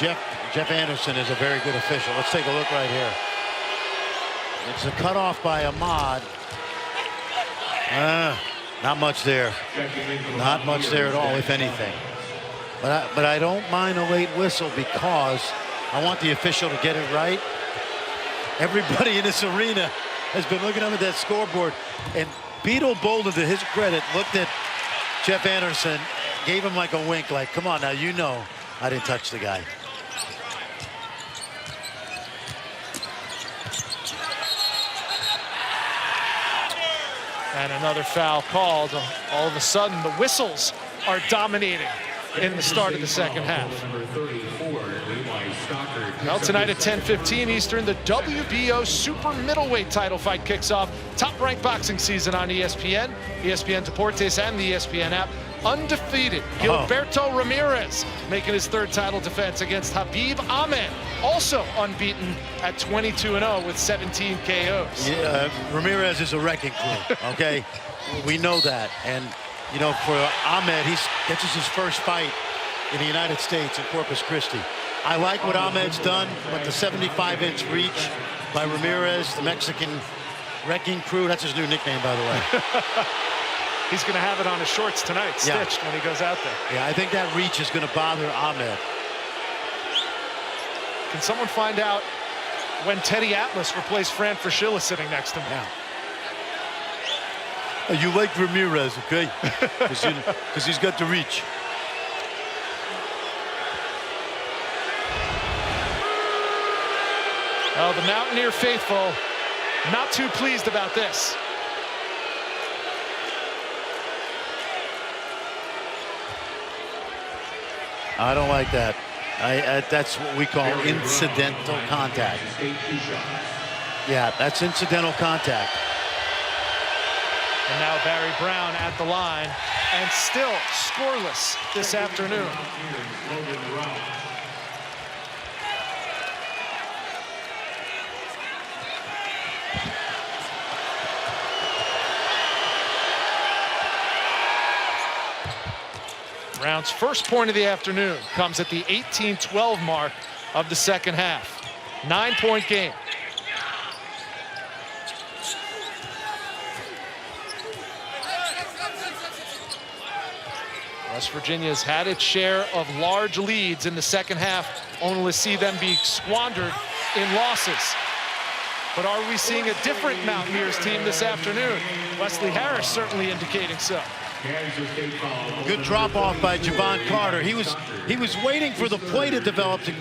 Jeff Anderson is a very good official. Let's take a look right here. It's a cutoff by Ahmad. Not much there. Not much there at all, if anything. But I don't mind a late whistle because I want the official to get it right. Everybody in this arena has been looking up at that scoreboard, and Beetle Bolden, to his credit, looked at Jeff Anderson, gave him like a wink, like, come on now, you know I didn't touch the guy. And another foul called. All of a sudden, the whistles are dominating in the start of the second half. Well, tonight at 10:15 Eastern, the WBO super middleweight title fight kicks off. Top-ranked boxing season on ESPN, ESPN Deportes, and the ESPN app. Undefeated Gilberto Ramirez making his third title defense against Habib Ahmed, also unbeaten at 22-0 with 17 KOs. Yeah, Ramirez is a wrecking crew, okay? We know that. And, you know, for Ahmed, this is his first fight in the United States in Corpus Christi. I like what Ahmed's done, but the 75-inch reach by Ramirez, the Mexican wrecking crew, that's his new nickname, by the way. He's going to have it on his shorts tonight, stitched when he goes out there. Yeah, I think that reach is going to bother Ahmed. Can someone find out when Teddy Atlas replaced Fran Fraschilla sitting next to him? Yeah. You like Ramirez, okay? Because he's got the reach. Well, the Mountaineer faithful not too pleased about this. I don't like that. That's what we call incidental contact. Yeah, that's incidental contact. And now Barry Brown at the line, and still scoreless this afternoon. Brown's first point of the afternoon comes at the 18-12 mark of the second half. 9-point game. West Virginia's had its share of large leads in the second half, only to see them be squandered in losses. But are we seeing a different Mountaineers team this afternoon? Wesley Harris certainly indicating so. Good drop off by Javon Carter. He was waiting for the play to develop to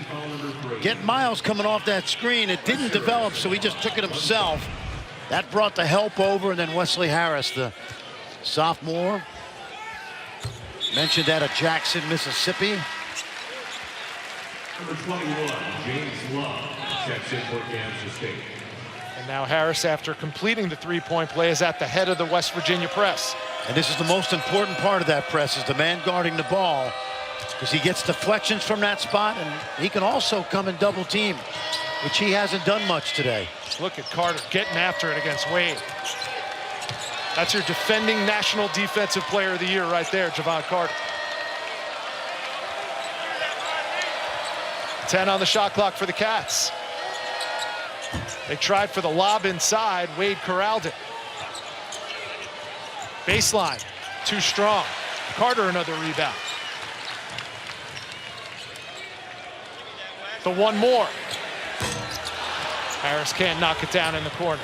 get Miles coming off that screen. It didn't develop, so he just took it himself. That brought the help over, and then Wesley Harris, the sophomore, mentioned out of Jackson, Mississippi. Number 21, James Love, checks in for Kansas State. And now Harris, after completing the three-point play, is at the head of the West Virginia press. And this is the most important part of that press, is the man guarding the ball, because he gets deflections from that spot, and he can also come and double team, which he hasn't done much today. Look at Carter getting after it against Wade. That's your defending National Defensive Player of the Year right there, Javon Carter. 10 on the shot clock for the Cats. They tried for the lob inside. Wade corralled it. Baseline, too strong. Carter another rebound. The one more. Harris can't knock it down in the corner.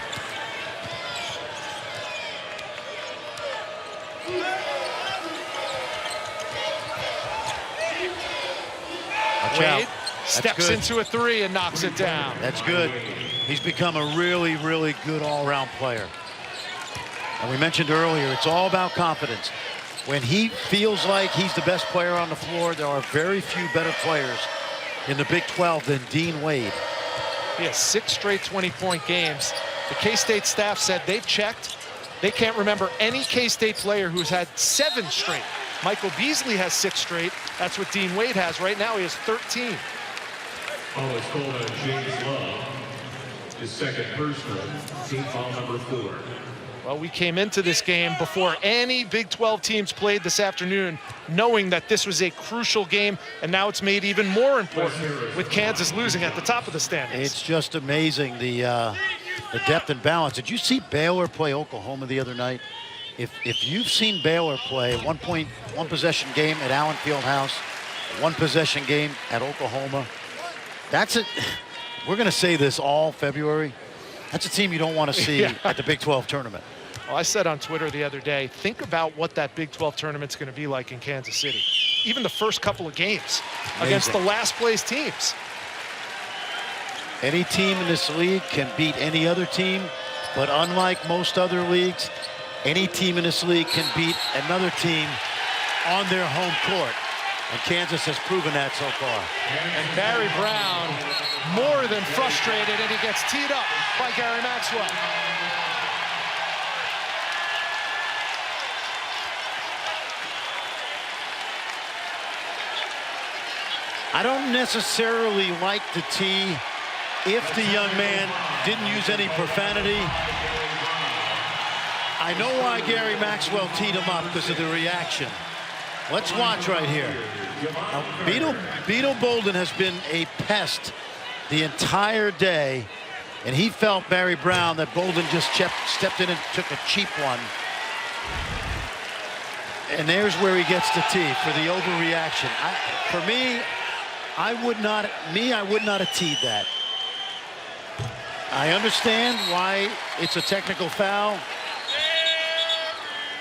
Wade steps into a three and knocks it down. That's good. He's become a really, really good all-around player. And we mentioned earlier, it's all about confidence. When he feels like he's the best player on the floor, there are very few better players in the Big 12 than Dean Wade. He has 6 straight 20-point games. The K-State staff said they've checked. They can't remember any K-State player who's had 7 straight. Michael Beasley has 6 straight. That's what Dean Wade has. Right now, he has 13. Foul is called on James Love. His second personal, team foul number 4. Well, we came into this game before any Big 12 teams played this afternoon, knowing that this was a crucial game, and now it's made even more important with Kansas losing at the top of the standings. It's just amazing, the depth and balance. Did you see Baylor play Oklahoma the other night? If you've seen Baylor play one possession game at Allen Fieldhouse, 1 possession game at Oklahoma, that's it. We're going to say this all February. That's a team you don't want to see at the Big 12 tournament. Well, I said on Twitter the other day, think about what that Big 12 tournament's going to be like in Kansas City. Even the first couple of games against the last place teams. Any team in this league can beat any other team, but unlike most other leagues, Any team in this league can beat another team on their home court. And Kansas has proven that so far. And Barry Brown more than frustrated, and he gets teed up by Gary Maxwell. I don't necessarily like the tee if the young man didn't use any profanity. I know why Gary Maxwell teed him up, because of the reaction. Let's watch right here. Now, Beetle Bolden has been a pest the entire day, and he felt, Barry Brown, that Bolden just stepped in and took a cheap one. And there's where he gets the tee for the overreaction. For me, I would not have teed that. I understand why it's a technical foul.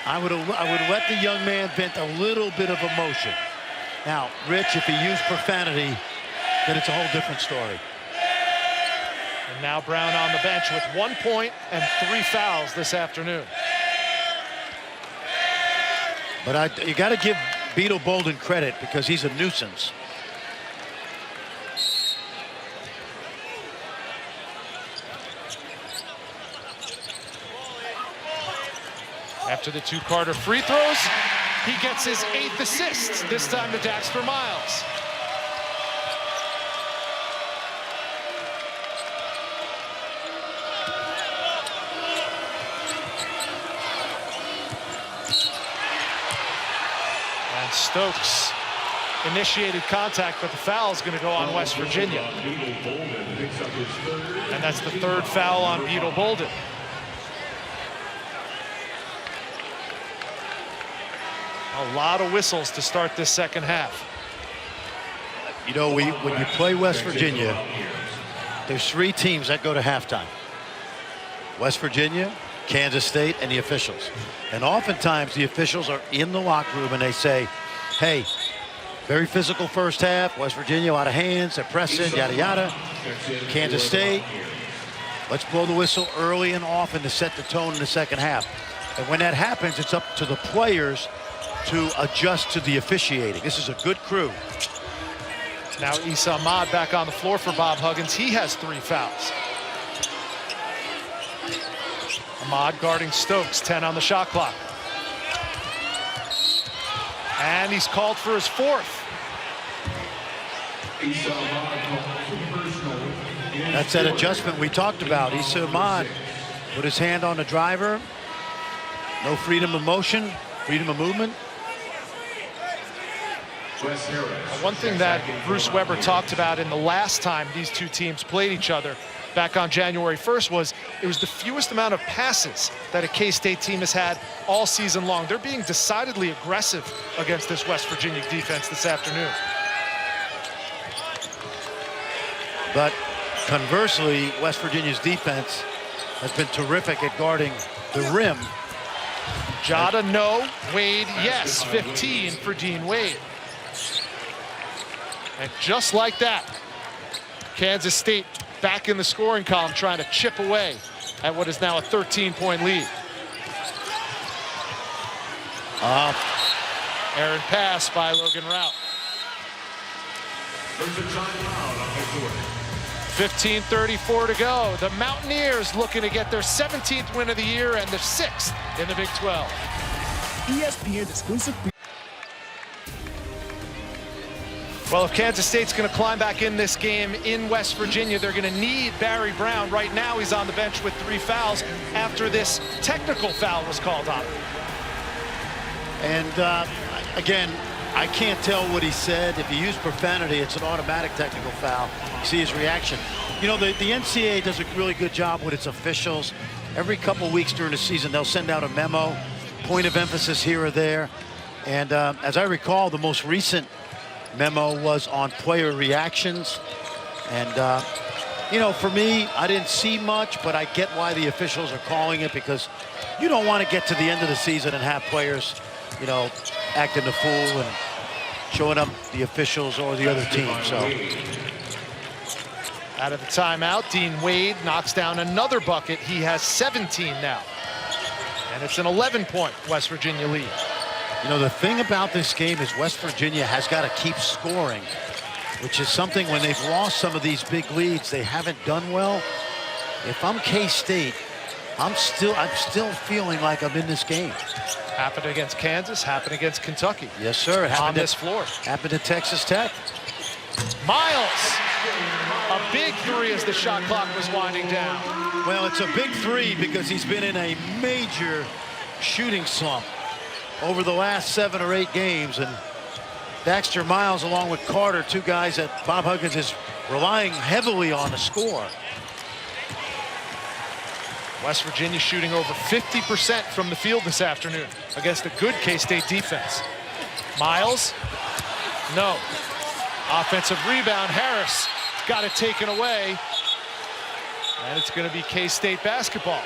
I would let the young man vent a little bit of emotion. Now, Rich, if he used profanity, then it's a whole different story. And now Brown on the bench with 1 point and 3 fouls this afternoon. But you got to give Beetle Bolden credit, because he's a nuisance. After the 2 Carter free throws, he gets his 8th assist, this time to Daxter Miles. And Stokes initiated contact, but the foul is going to go on West Virginia. And that's the 3rd foul on Beetle Bolden. A lot of whistles to start this second half. You know, when you play West Virginia, there's 3 teams that go to halftime. West Virginia, Kansas State, and the officials. And oftentimes the officials are in the locker room and they say, hey, very physical first half. West Virginia out of hands, they're pressing, yada, yada. Kansas State, let's blow the whistle early and often to set the tone in the second half. And when that happens, it's up to the players to adjust to the officiating. This is a good crew. Now Issa Ahmad back on the floor for Bob Huggins. He has 3 fouls. Ahmad guarding Stokes, 10 on the shot clock. And he's called for his 4th. That's that adjustment we talked about. Issa Ahmad put his hand on the driver. No freedom of motion, freedom of movement. One thing that Bruce Weber talked about in the last time these 2 teams played each other back on January 1st was it was the fewest amount of passes that a K-State team has had all season long. They're being decidedly aggressive against this West Virginia defense this afternoon. But conversely, West Virginia's defense has been terrific at guarding the rim. Jada, no. Wade, yes. 15 for Dean Wade. And just like that, Kansas State back in the scoring column, trying to chip away at what is now a 13-point lead. Errant pass by Logan Rout. 15:34 to go. The Mountaineers looking to get their 17th win of the year and their 6th in the Big 12. ESPN's exclusive. Well, if Kansas State's going to climb back in this game in West Virginia, they're going to need Barry Brown. Right now, he's on the bench with 3 fouls after this technical foul was called on. And again, I can't tell what he said. If he used profanity, it's an automatic technical foul. See his reaction. You know, the NCAA does a really good job with its officials. Every couple weeks during the season, they'll send out a memo, point of emphasis here or there. And as I recall, the most recent memo was on player reactions. And, you know, for me, I didn't see much, but I get why the officials are calling it, because you don't want to get to the end of the season and have players, you know, acting the fool and showing up the officials or the other team. So out of the timeout, Dean Wade knocks down another bucket. He has 17 now. And it's an 11-point West Virginia lead. You know, the thing about this game is West Virginia has got to keep scoring, which is something when they've lost some of these big leads, they haven't done well. If I'm K-State, I'm still feeling like I'm in this game. Happened against Kansas, happened against Kentucky. Yes, sir. It happened on this floor. Happened to Texas Tech. Miles, a big three as the shot clock was winding down. Well, it's a big three because he's been in a major shooting slump over the last 7 or 8 games. And Daxter Miles, along with Carter, two guys that Bob Huggins is relying heavily on to score. West Virginia shooting over 50% from the field this afternoon against a good K-State defense. Miles, no. Offensive rebound, Harris got it taken away. And it's going to be K-State basketball.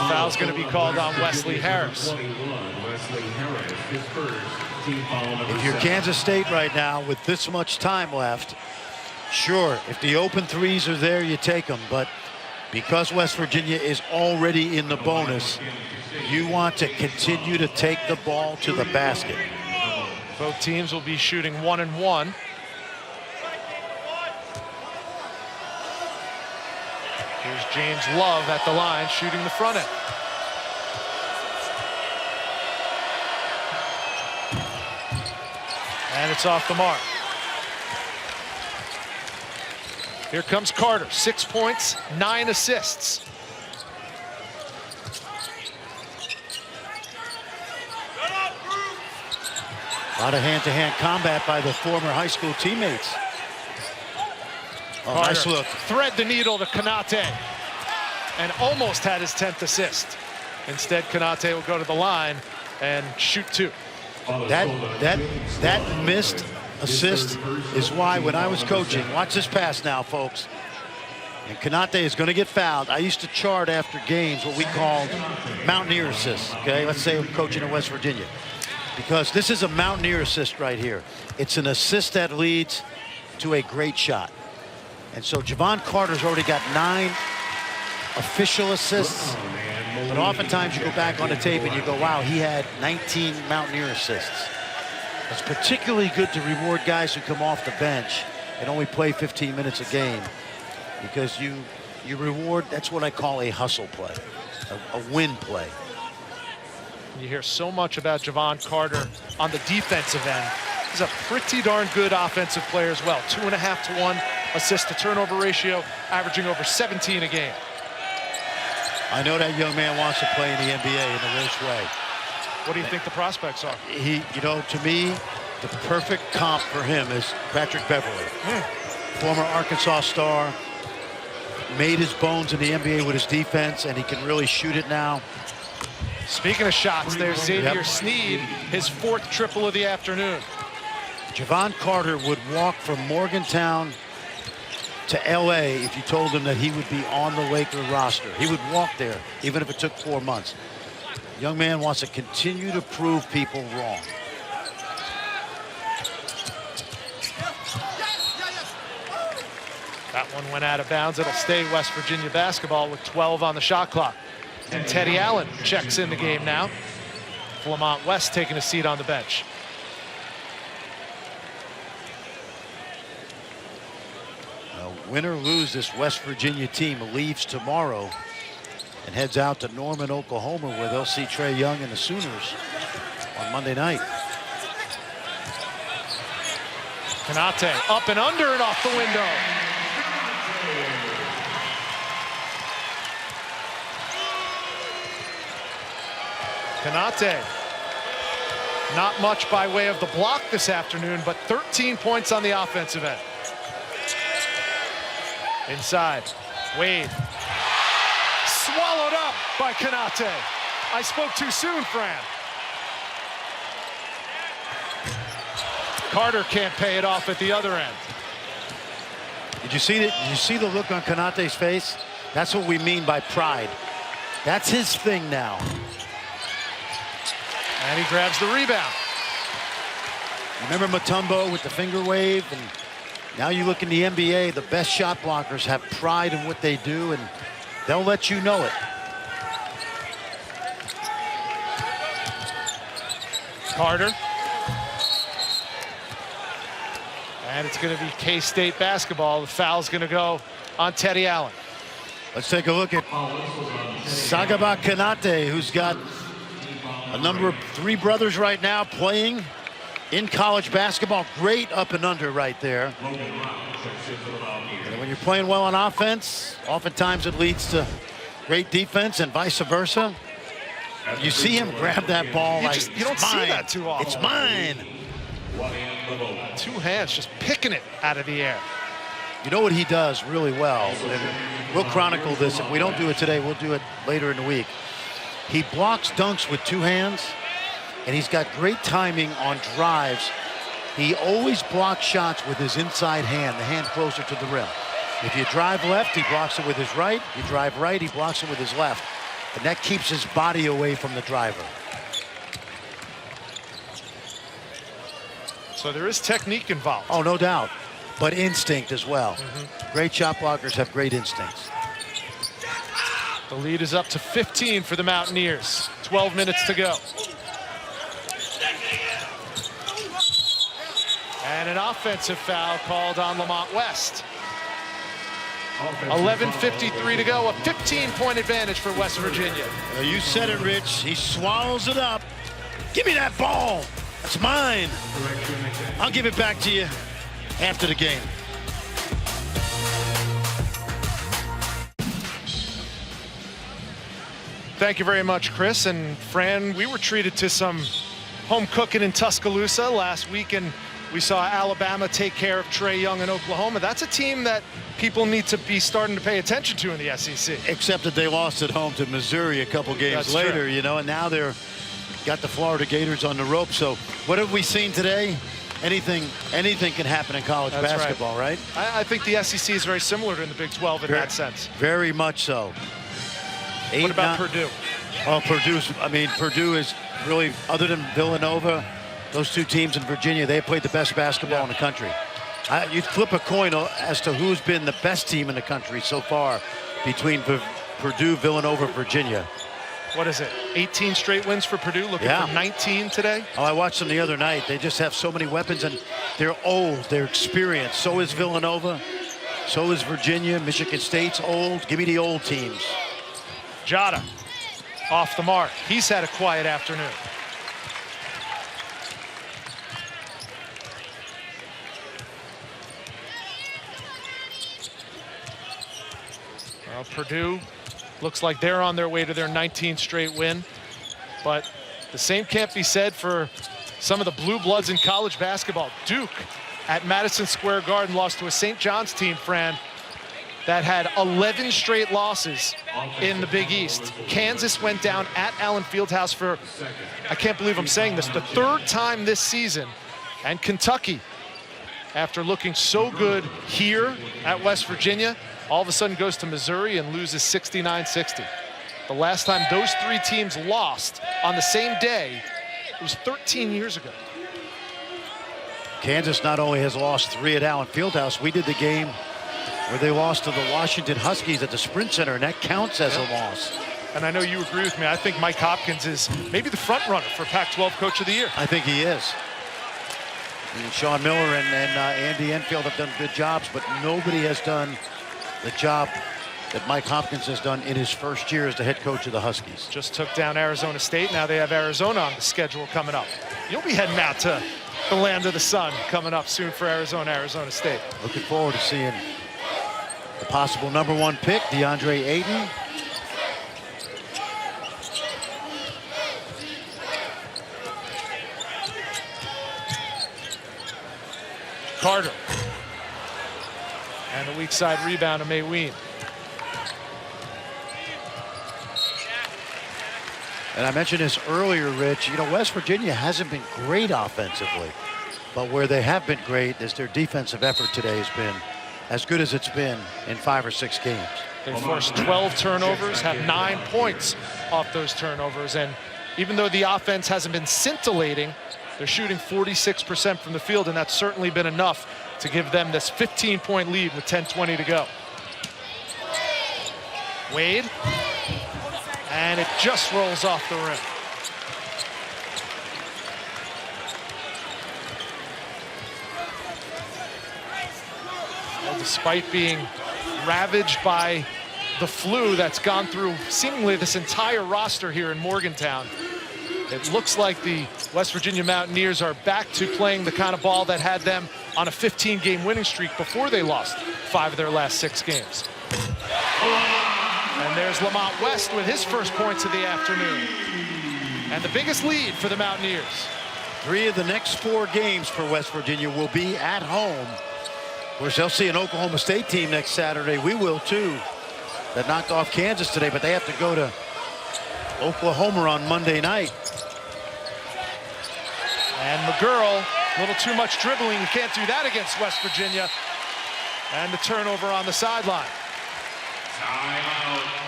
Foul's going to be called on Wesley Harris. If you're Kansas State right now with this much time left, sure, if the open threes are there, you take them. But because West Virginia is already in the bonus, you want to continue to take the ball to the basket. Both teams will be shooting 1-1. Here's James Love at the line shooting the front end. And it's off the mark. Here comes Carter, 6 points, 9 assists. A lot of hand-to-hand combat by the former high school teammates. Oh, Carter, nice look. Thread the needle to Konate and almost had his 10th assist. Instead, Konate will go to the line and shoot 2. That missed assist is why when I was coaching, watch this pass now, folks. And Konate is going to get fouled. I used to chart after games what we called Mountaineer assists. Okay, let's say I'm coaching in West Virginia, because this is a Mountaineer assist right here. It's an assist that leads to a great shot. And so Javon Carter's already got 9 official assists. But oftentimes you go back on the tape and you go, wow, he had 19 Mountaineer assists. It's particularly good to reward guys who come off the bench and only play 15 minutes a game, because you reward, that's what I call a hustle play, a win play. You hear so much about Javon Carter on the defensive end. He's a pretty darn good offensive player as well. 2.5 to 1 assist to turnover ratio, averaging over 17 a game. I know that young man wants to play in the NBA in the worst way. What do you think the prospects are? He, you know, to me, the perfect comp for him is Patrick Beverly. Former Arkansas star, made his bones in the NBA with his defense, and he can really shoot it now. Speaking of shots, there's Xavier Sneed, his 4th triple of the afternoon. Javon Carter would walk from Morgantown to LA if you told him that he would be on the Laker roster. He would walk there even if it took 4 months. Young man wants to continue to prove people wrong. That one went out of bounds. It'll stay West Virginia basketball with 12 on the shot clock. And Teddy Allen checks in the game now. Lamont West taking a seat on the bench. Win or lose, this West Virginia team leaves tomorrow and heads out to Norman, Oklahoma, where they'll see Trae Young and the Sooners on Monday night. Konate up and under and off the window. Konate, not much by way of the block this afternoon, but 13 points on the offensive end. Inside, Wade. Swallowed up by Konate. I spoke too soon, Fran. Carter can't pay it off at the other end. Did you see it? Did you see the look on Konate's face? That's what we mean by pride. That's his thing now. And he grabs the rebound. Remember Mutombo with the finger wave? And Now you look in the NBA, the best shot blockers have pride in what they do, and they'll let you know it. Carter. And it's going to be K-State basketball. The foul's going to go on Teddy Allen. Let's take a look at Sagaba Kanate, who's got a number of 3 brothers right now playing in college basketball. Great up and under right there. And when you're playing well on offense, oftentimes it leads to great defense and vice versa. You see him grab that ball like, you don't see that too often. It's mine. 2 hands just picking it out of the air. You know what he does really well, and we'll chronicle this. If we don't do it today, we'll do it later in the week. He blocks dunks with 2 hands, and he's got great timing on drives. He always blocks shots with his inside hand, the hand closer to the rim. If you drive left, he blocks it with his right. You drive right, he blocks it with his left. And that keeps his body away from the driver. So there is technique involved. Oh, no doubt. But instinct as well. Great shot blockers have great instincts. The lead is up to 15 for the Mountaineers. 12 minutes to go. And an offensive foul called on Lamont West. 11:53 to go, a 15-point advantage for West Virginia. You said it, Rich. He swallows it up. Give me that ball. That's mine. I'll give it back to you after the game. Thank you very much, Chris. And Fran, we were treated to some home cooking in Tuscaloosa last week, and we saw Alabama take care of Trae Young in Oklahoma. That's a team that people need to be starting to pay attention to in the SEC. Except that they lost at home to Missouri a couple games later, you know, and now they're got the Florida Gators on the rope. So what have we seen today? Anything can happen in college basketball, right? I think the SEC is very similar to the Big 12 in that sense. Very much so. What about Purdue? Oh, Purdue is really, other than Villanova, those 2 teams in Virginia, they played the best basketball in the country. You'd flip a coin as to who's been the best team in the country so far between Purdue, Villanova, Virginia. What is it? 18 straight wins for Purdue, looking for 19 today? Oh, I watched them the other night. They just have so many weapons, and they're old. They're experienced. So is Villanova. So is Virginia. Michigan State's old. Give me the old teams. Jada off the mark. He's had a quiet afternoon. Well, Purdue looks like they're on their way to their 19th straight win, but the same can't be said for some of the blue bloods in college basketball. Duke at Madison Square Garden lost to a St. John's team, Fran, that had 11 straight losses in the Big East. Kansas went down at Allen Fieldhouse for, I can't believe I'm saying this, the 3rd time this season. And Kentucky, after looking so good here at West Virginia, all of a sudden goes to Missouri and loses 69-60. The last time those 3 teams lost on the same day, it was 13 years ago. Kansas not only has lost 3 at Allen Fieldhouse, we did the game where they lost to the Washington Huskies at the Sprint Center, and that counts as a loss. And I know you agree with me. I think Mike Hopkins is maybe the front runner for Pac-12 Coach of the Year. I think he is. And Sean Miller and Andy Enfield have done good jobs, but nobody has done the job that Mike Hopkins has done in his first year as the head coach of the Huskies. Just took down Arizona State. Now they have Arizona on the schedule coming up. You'll be heading out to the land of the sun coming up soon for Arizona State. Looking forward to seeing the possible #1 pick, DeAndre Ayton. Carter. And a weak side rebound of Mayween. And I mentioned this earlier, Rich. You know, West Virginia hasn't been great offensively, but where they have been great is their defensive effort today has been as good as it's been in 5 or 6 games. They forced 12 turnovers, have 9 points off those turnovers. And even though the offense hasn't been scintillating, they're shooting 46% from the field, and that's certainly been enough to give them this 15-point lead with 10:20 to go. Wade, and it just rolls off the rim. Well, despite being ravaged by the flu that's gone through seemingly this entire roster here in Morgantown, it looks like the West Virginia Mountaineers are back to playing the kind of ball that had them on a 15-game winning streak before they lost 5 of their last 6 games. And there's Lamont West with his first points of the afternoon. And the biggest lead for the Mountaineers. 3 of the next 4 games for West Virginia will be at home. Of course, they'll see an Oklahoma State team next Saturday. We will too. That knocked off Kansas today, but they have to go to Oklahoma on Monday night. And McGurl, a little too much dribbling. You can't do that against West Virginia. And the turnover on the sideline.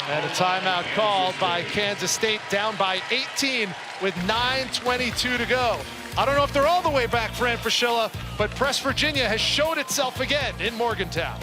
And a timeout called by Kansas State, down by 18 with 9:22 to go. I don't know if they're all the way back, Fran Fraschilla, but Press Virginia has showed itself again in Morgantown.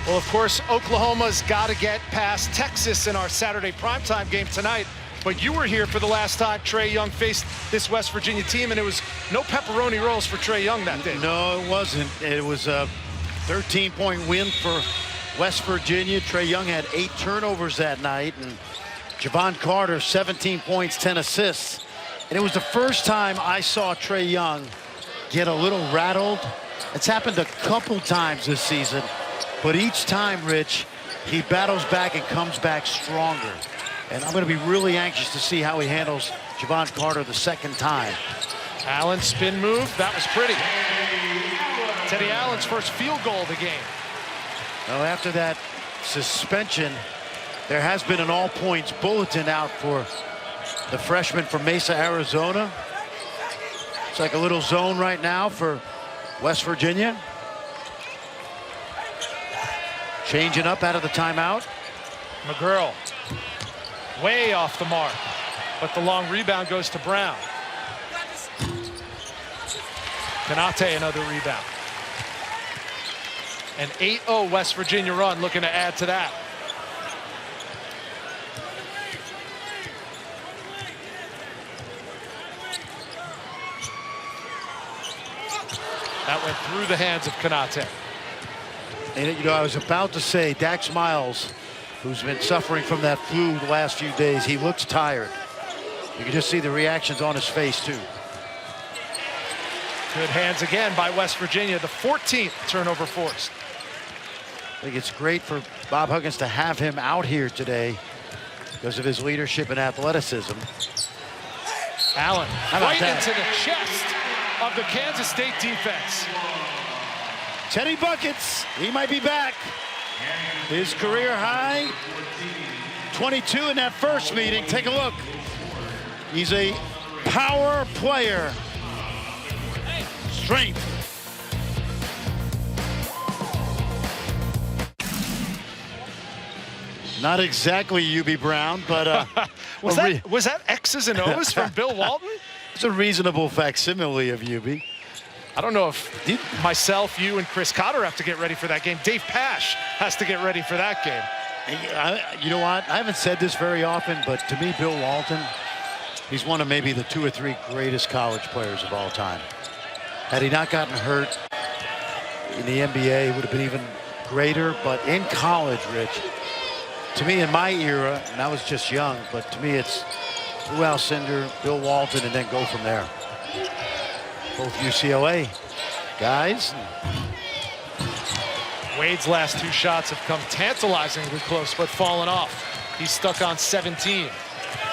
Well, of course, Oklahoma's got to get past Texas in our Saturday primetime game tonight. But you were here for the last time Trae Young faced this West Virginia team, and it was no pepperoni rolls for Trae Young that day. No, it wasn't. It was a 13-point win for West Virginia. Trae Young had 8 turnovers that night, and Javon Carter, 17 points, 10 assists. And it was the first time I saw Trae Young get a little rattled. It's happened a couple times this season, but each time, Rich, he battles back and comes back stronger. And I'm going to be really anxious to see how he handles Javon Carter the second time. Allen spin move, that was pretty. Teddy Allen's first field goal of the game. Well, after that suspension, there has been an all-points bulletin out for the freshman from Mesa, Arizona. It's like a little zone right now for West Virginia. Changing up out of the timeout. McGurl, way off the mark, but the long rebound goes to Brown. Konate, another rebound. An 8-0 West Virginia run, looking to add to that. That went through the hands of Konate. And, you know, I was about to say, Dax Miles, who's been suffering from that flu the last few days, he looks tired. You can just see the reactions on his face, too. Good hands again by West Virginia, the 14th turnover forced. I think it's great for Bob Huggins to have him out here today because of his leadership and athleticism. Allen, right that? into the chest of the Kansas State defense. Teddy Buckets, he might be back. His career high, 22 in that first meeting. Take a look. He's a power player. Strength. Not exactly UB Brown, but was that X's and O's from Bill Walton? It's a reasonable facsimile of UB. I don't know if myself, you, and Chris Cotter have to get ready for that game. Dave Pasch has to get ready for that game. You know what? I haven't said this very often, but to me, Bill Walton, he's one of maybe the 2 or 3 greatest college players of all time. Had he not gotten hurt in the NBA, it would have been even greater. But in college, Rich, to me, in my era, and I was just young, but to me, it's Lou Alcindor, Bill Walton, and then go from there. Both UCLA guys. Wade's last 2 shots have come tantalizingly close, but fallen off. He's stuck on 17.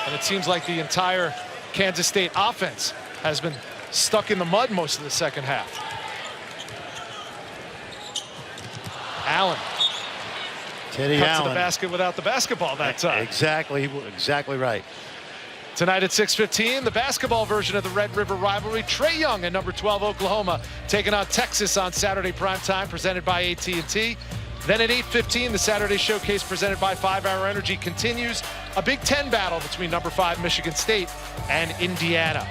And it seems like the entire Kansas State offense has been stuck in the mud most of the second half. Allen. Teddy Cut Allen. to the basket without the basketball that time. Exactly right. Tonight at 6:15, the basketball version of the Red River rivalry. Trae Young and number 12 Oklahoma taking on Texas on Saturday primetime, presented by AT&T. Then at 8:15, the Saturday Showcase presented by 5 Hour Energy continues. A Big Ten battle between number 5 Michigan State and Indiana.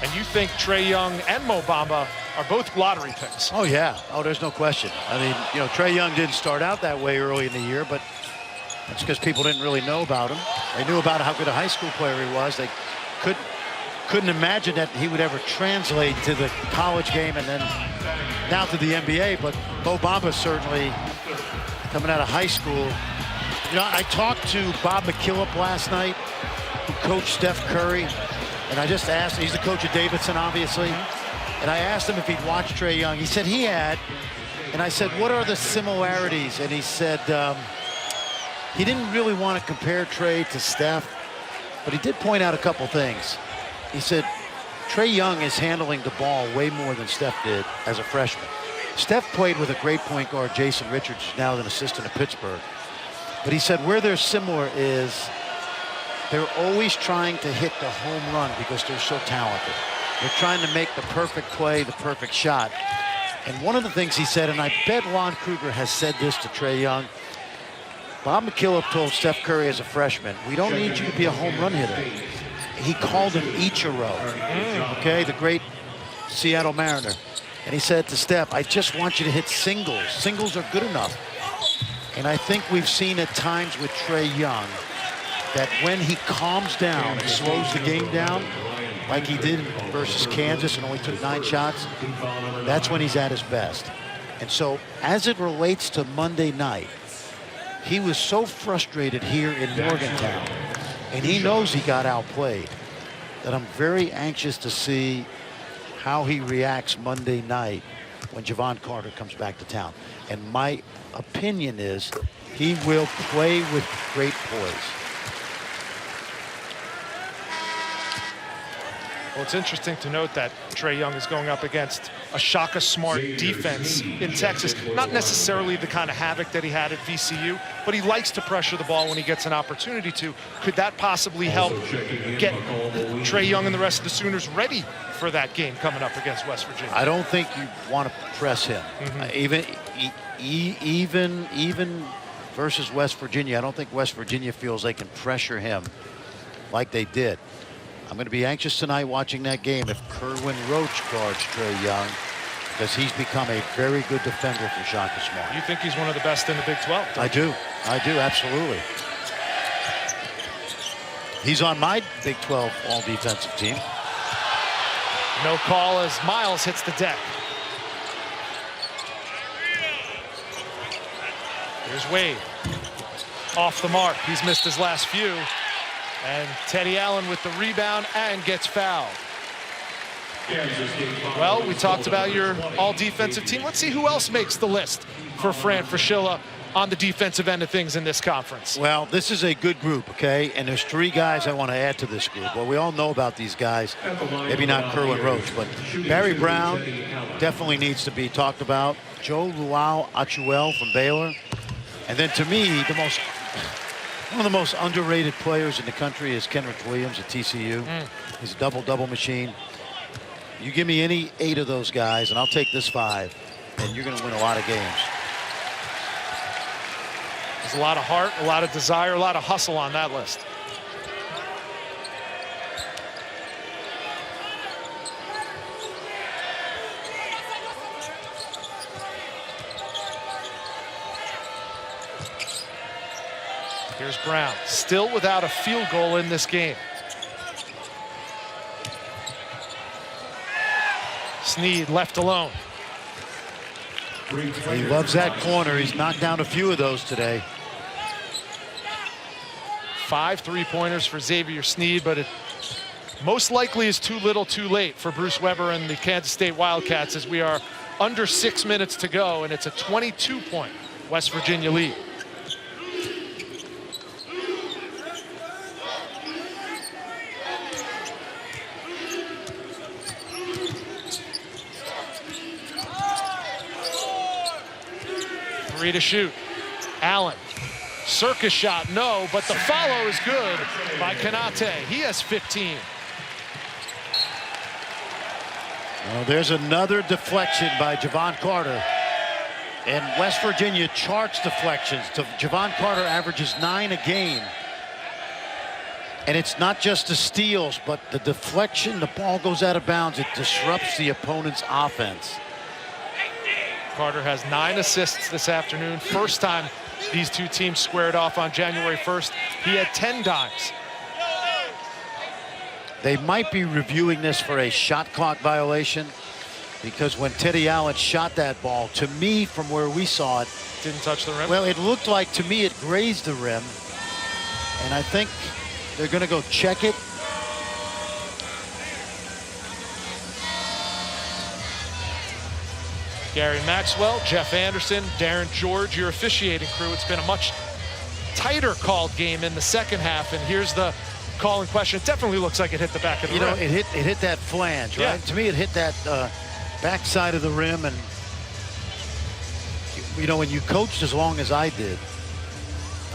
And you think Trae Young and Mo Bamba are both lottery picks? Oh, yeah. Oh, there's no question. I mean, you know, Trae Young didn't start out that way early in the year, but that's because people didn't really know about him. They knew about how good a high school player he was. They couldn't imagine that he would ever translate to the college game and then now to the NBA. But Mo Bamba certainly coming out of high school. You know, I talked to Bob McKillop last night, who coached Steph Curry, and I just asked, he's the coach of Davidson, obviously, and I asked him if he'd watched Trae Young. He said he had, and I said, what are the similarities? And he said he didn't really want to compare Trae to Steph, but he did point out a couple things. He said Trae Young is handling the ball way more than Steph did as a freshman. Steph played with a great point guard, Jason Richards, who's now an assistant at Pittsburgh. But he said where they're similar is they're always trying to hit the home run because they're so talented. They're trying to make the perfect play, the perfect shot. And one of the things he said, and I bet Lon Kruger has said this to Trae Young, Bob McKillop told Steph Curry as a freshman, we don't need you to be a home run hitter. He called him Ichiro, okay, the great Seattle Mariner. And he said to Steph, I just want you to hit singles. Singles are good enough. And I think we've seen at times with Trae Young that when he calms down and slows the game down, like he did versus Kansas and only took 9 shots, that's when he's at his best. And so as it relates to Monday night, he was so frustrated here in Morgantown, and he knows he got outplayed, that I'm very anxious to see how he reacts Monday night when Javon Carter comes back to town. And my opinion is he will play with great poise. Well, it's interesting to note that Trae Young is going up against a Shaka Smart defense in Texas. Not necessarily the kind of havoc that he had at VCU, but he likes to pressure the ball when he gets an opportunity to. Could that possibly help get Trae Young and the rest of the Sooners ready for that game coming up against West Virginia? I don't think you want to press him. Even versus West Virginia, I don't think West Virginia feels they can pressure him like they did. I'm going to be anxious tonight watching that game if Kerwin Roach guards Trae Young, because he's become a very good defender for Shaka Smart. You think he's one of the best in the Big 12? I do, absolutely. He's on my Big 12 all-defensive team. No call as Miles hits the deck. Here's Wade. Off the mark. He's missed his last few. And Teddy Allen with the rebound and gets fouled. Well, we talked about your all-defensive team. Let's see who else makes the list for Fran Fraschilla on the defensive end of things in this conference. Well, this is a good group, okay? And there's 3 guys I want to add to this group. Well, we all know about these guys. Maybe not Kerwin Roach, but Barry Brown definitely needs to be talked about. Joe Luau Achuel from Baylor. And then to me, one of the most underrated players in the country is Kenrich Williams at TCU. He's a double-double machine. You give me any 8 of those guys, and I'll take this 5, and you're going to win a lot of games. There's a lot of heart, a lot of desire, a lot of hustle on that list. Here's Brown, still without a field goal in this game. Snead left alone. He loves that corner. He's knocked down a few of those today. 5 3-pointers for Xavier Snead, but it most likely is too little too late for Bruce Weber and the Kansas State Wildcats, as we are under 6 minutes to go, and it's a 22-point West Virginia lead. To shoot. Allen, circus shot, no, but the follow is good by Kanate. He has 15. Well, there's another deflection by Javon Carter. And West Virginia charts deflections. Javon Carter averages 9 a game. And it's not just the steals, but the deflection, the ball goes out of bounds. It disrupts the opponent's offense. Carter has 9 assists this afternoon. First time these two teams squared off on January 1st. He had 10 dimes. They might be reviewing this for a shot clock violation, because when Teddy Allen shot that ball, to me, from where we saw it, didn't touch the rim. Well, it looked like, to me, it grazed the rim. And I think they're going to go check it. Gary Maxwell, Jeff Anderson, Darren George, your officiating crew. It's been a much tighter called game in the second half, and here's the call in question. It definitely looks like it hit the back of the rim. It hit that flange, right? Yeah. To me, it hit that backside of the rim. And you know, when you coached as long as I did,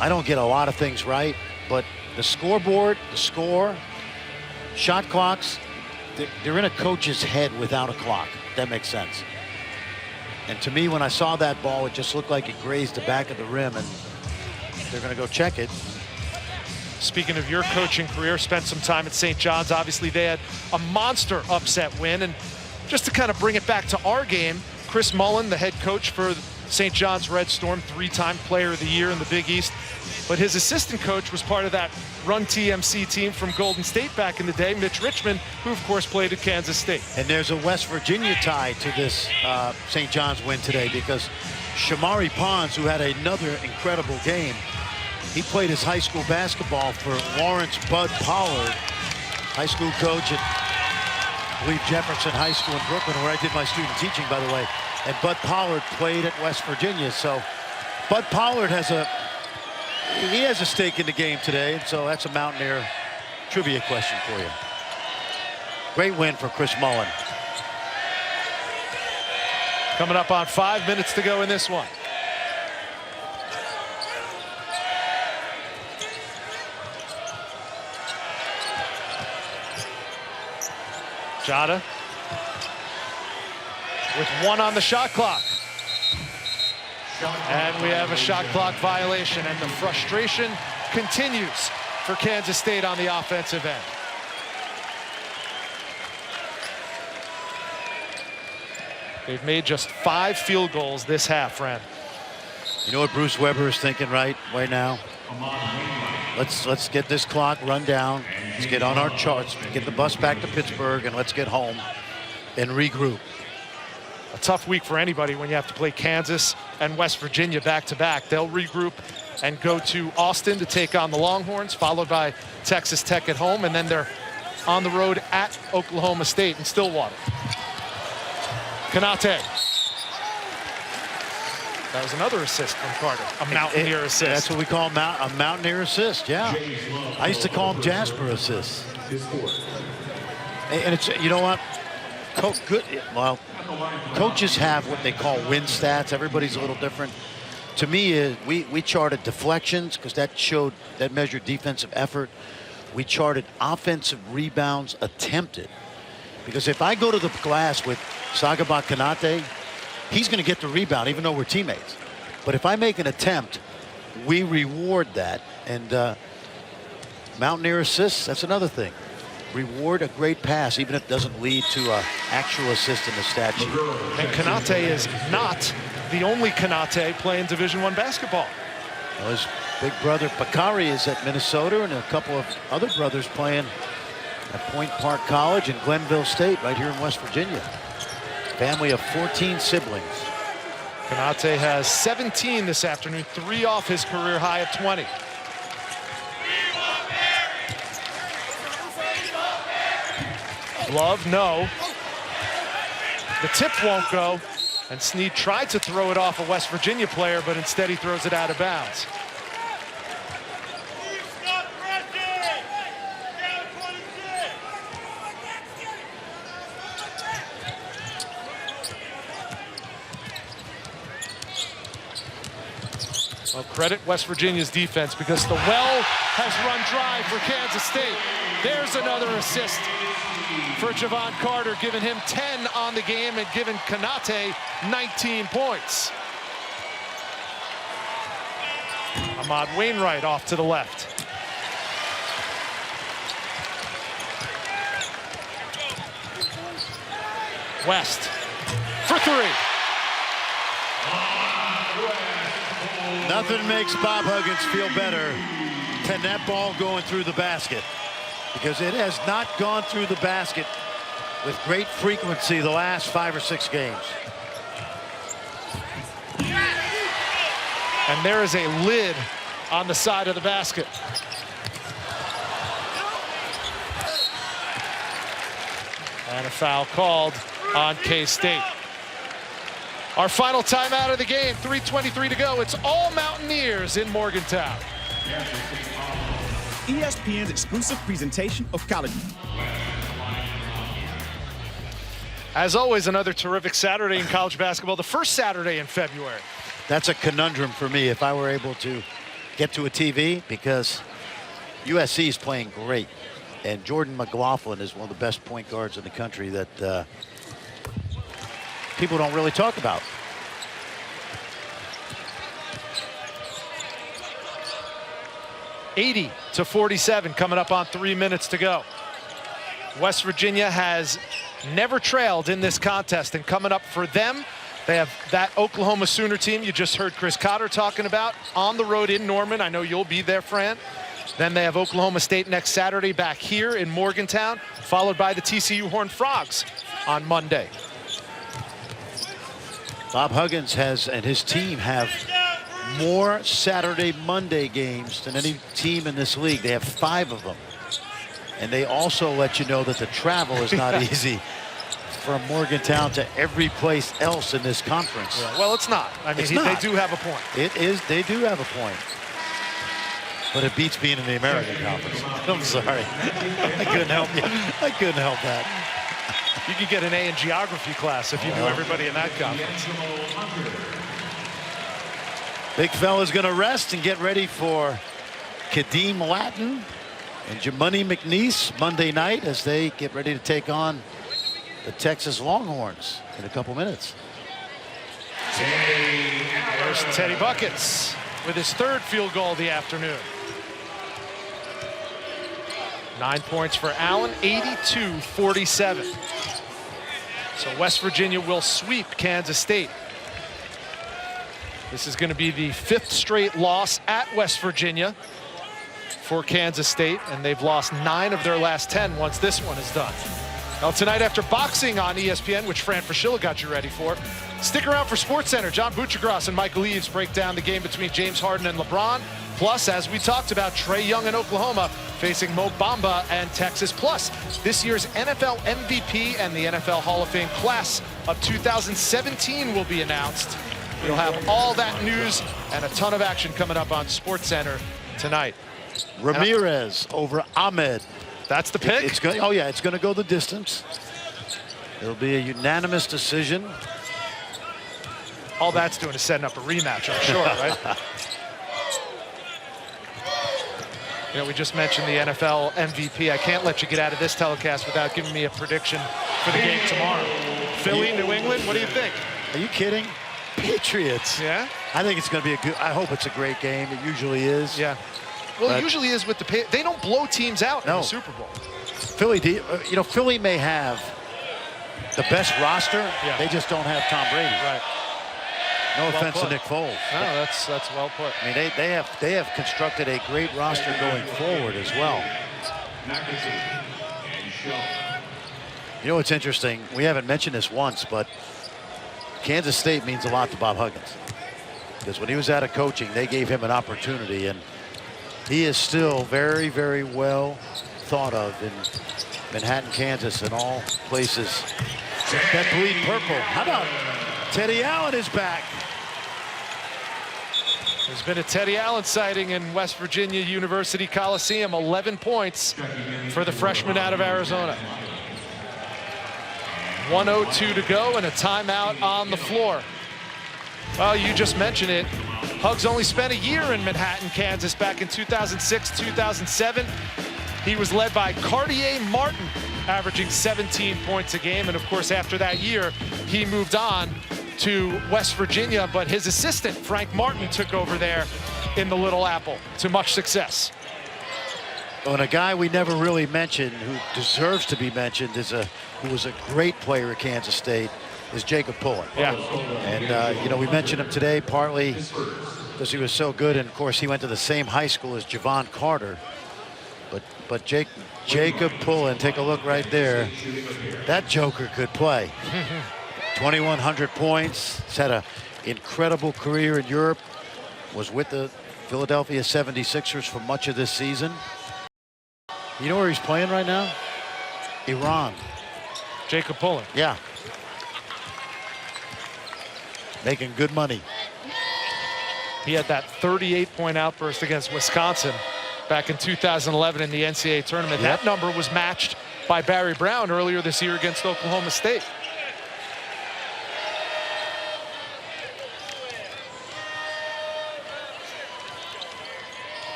I don't get a lot of things right, but the scoreboard, the score, shot clocks, they're in a coach's head without a clock. That makes sense. And to me, when I saw that ball, it just looked like it grazed the back of the rim, and they're going to go check it. Speaking of your coaching career, spent some time at St. John's. Obviously, they had a monster upset win. And just to kind of bring it back to our game, Chris Mullen, the head coach for St. John's Red Storm, 3-time player of the year in the Big East. But his assistant coach was part of that Run TMC team from Golden State back in the day, Mitch Richmond, who, of course, played at Kansas State. And there's a West Virginia tie to this St. John's win today, because Shamari Pons, who had another incredible game, he played his high school basketball for Lawrence Bud Pollard, high school coach at, I believe, Jefferson High School in Brooklyn, where I did my student teaching, by the way. And Bud Pollard played at West Virginia. So Bud Pollard has a stake in the game today, and so that's a Mountaineer trivia question for you. Great win for Chris Mullen. Coming up on 5 minutes to go in this one. Jada with 1 on the shot clock. And we have a shot clock violation, and the frustration continues for Kansas State on the offensive end. They've made just 5 field goals this half, Ren. You know what Bruce Weber is thinking right now? Let's get this clock run down. Let's get on our charts, get the bus back to Pittsburgh, and let's get home and regroup. A tough week for anybody when you have to play Kansas and West Virginia back-to-back. They'll regroup and go to Austin to take on the Longhorns, followed by Texas Tech at home, and then they're on the road at Oklahoma State in Stillwater. Kanate. That was another assist from Carter, a Mountaineer assist. That's what we call a Mountaineer assist, yeah. I used to call them Jasper assists. And it's, you know what? Well, coaches have what they call win stats. Everybody's a little different. To me, we charted deflections, because that measured defensive effort. We charted offensive rebounds attempted. Because if I go to the glass with Sagaba Kanate, he's going to get the rebound, even though we're teammates. But if I make an attempt, we reward that. And Mountaineer assists, that's another thing. Reward a great pass, even if it doesn't lead to an actual assist in the stat sheet. And Kanate is not the only Kanate playing Division I basketball. Well, his big brother Bakari is at Minnesota, and a couple of other brothers playing at Point Park College and Glenville State right here in West Virginia. Family of 14 siblings. Kanate has 17 this afternoon, 3 off his career high of 20. Love, no. The tip won't go, and Snead tried to throw it off a West Virginia player, but instead he throws it out of bounds. Well, credit West Virginia's defense, because the well has run dry for Kansas State. There's another assist for Javon Carter, giving him 10 on the game and giving Kanate 19 points. Ahmad Wainwright off to the left. West for three. Nothing makes Bob Huggins feel better than that ball going through the basket, because it has not gone through the basket with great frequency the last 5 or 6 games. And there is a lid on the side of the basket. And a foul called on K-State. Our final timeout of the game, 3:23 to go. It's all Mountaineers in Morgantown. ESPN's exclusive presentation of college. As always, another terrific Saturday in college basketball, the first Saturday in February. That's a conundrum for me if I were able to get to a TV, because USC is playing great. And Jordan McLaughlin is one of the best point guards in the country that people don't really talk about. $80-47 coming up on 3 minutes to go. West Virginia has never trailed in this contest, and coming up for them, they have that Oklahoma Sooner team you just heard Chris Cotter talking about on the road in Norman. I know you'll be there, Fran. Then they have Oklahoma State next Saturday back here in Morgantown, followed by the TCU Horned Frogs on Monday. Bob Huggins and his team have more Saturday, Monday games than any team in this league. They have 5 of them. And they also let you know that the travel is not easy from Morgantown to every place else in this conference. Yeah, well, it's not. I mean, they do have a point. It is. They do have a point. But it beats being in the American Conference. I'm sorry. I couldn't help you. I couldn't help that. You could get an A in geography class if you knew everybody in that conference. Big fella's going to rest and get ready for Kadeem Latin and Jamuni McNeese Monday night as they get ready to take on the Texas Longhorns in a couple minutes. There's Teddy Buckets with his 3rd field goal of the afternoon. 9 points for Allen, 82-47. So West Virginia will sweep Kansas State. This is going to be the 5th straight loss at West Virginia for Kansas State, and they've lost 9 of their last 10 once this one is done. Now tonight after boxing on ESPN, which Fran Fraschilla got you ready for, stick around for SportsCenter. John Buchagras and Michael Eaves break down the game between James Harden and LeBron. Plus, as we talked about, Trae Young in Oklahoma facing Mo Bamba and Texas. Plus, this year's NFL MVP and the NFL Hall of Fame class of 2017 will be announced. You'll have all that news and a ton of action coming up on SportsCenter tonight. Ramirez over Ahmed. That's the pick? It's going. Oh, yeah, it's going to go the distance. It'll be a unanimous decision. All that's doing is setting up a rematch, I'm sure, right? You know, we just mentioned the NFL MVP. I can't let you get out of this telecast without giving me a prediction for the game tomorrow. Philly, New England, what do you think? Are you kidding? Patriots. Yeah? I think it's going to be a good, I hope it's a great game. It usually is. Yeah. Well, But it usually is with the they don't blow teams out in the Super Bowl. Philly, you know, Philly may have the best roster. Yeah. They just don't have Tom Brady. Right. No Well offense put. to Nick Foles. No, that's well put. I mean, they have constructed a great roster going forward as well. You know what's interesting? We haven't mentioned this once, but Kansas State means a lot to Bob Huggins, because when he was out of coaching, they gave him an opportunity, and he is still very, very well thought of in Manhattan, Kansas, and all places that bleed purple. How about Teddy Allen is back? There's been a Teddy Allen sighting in West Virginia University Coliseum. 11 points for the freshman out of Arizona. 1:02 to go and a timeout on the floor. Well, you just mentioned it. Hugs only spent a year in Manhattan, Kansas back in 2006, 2007. He was led by Cartier Martin, averaging 17 points a game. And of course, after that year, he moved on to West Virginia, but his assistant, Frank Martin, took over there in the Little Apple to much success. Well, and a guy we never really mentioned who deserves to be mentioned who was a great player at Kansas State is Jacob Pullen. Yeah. And, you know, we mentioned him today partly because he was so good. And, of course, he went to the same high school as Javon Carter. But Jacob Pullen, take a look right there. That joker could play. 2,100 points. He's had an incredible career in Europe. Was with the Philadelphia 76ers for much of this season. You know where he's playing right now? Iran. Jacob Pullen. Yeah. Making good money. He had that 38-point outburst against Wisconsin back in 2011 in the NCAA tournament. Yep. That number was matched by Barry Brown earlier this year against Oklahoma State.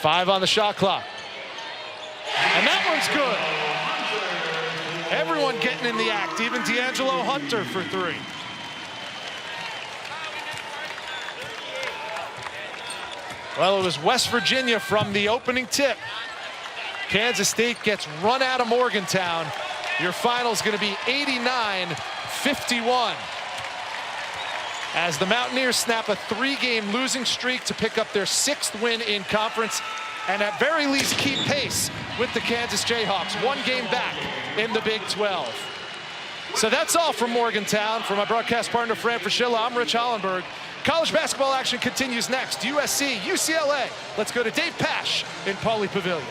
Five on the shot clock. And that one's good. Everyone getting in the act, even D'Angelo Hunter for three. Well, it was West Virginia from the opening tip. Kansas State gets run out of Morgantown. Your final's going to be 89-51. As the Mountaineers snap a 3-game losing streak to pick up their 6th win in conference, and at very least keep pace with the Kansas Jayhawks, 1 game back in the Big 12. So that's all from Morgantown. For my broadcast partner, Fran Fraschilla, I'm Rich Hollenberg. College basketball action continues next. USC, UCLA. Let's go to Dave Pasch in Pauley Pavilion.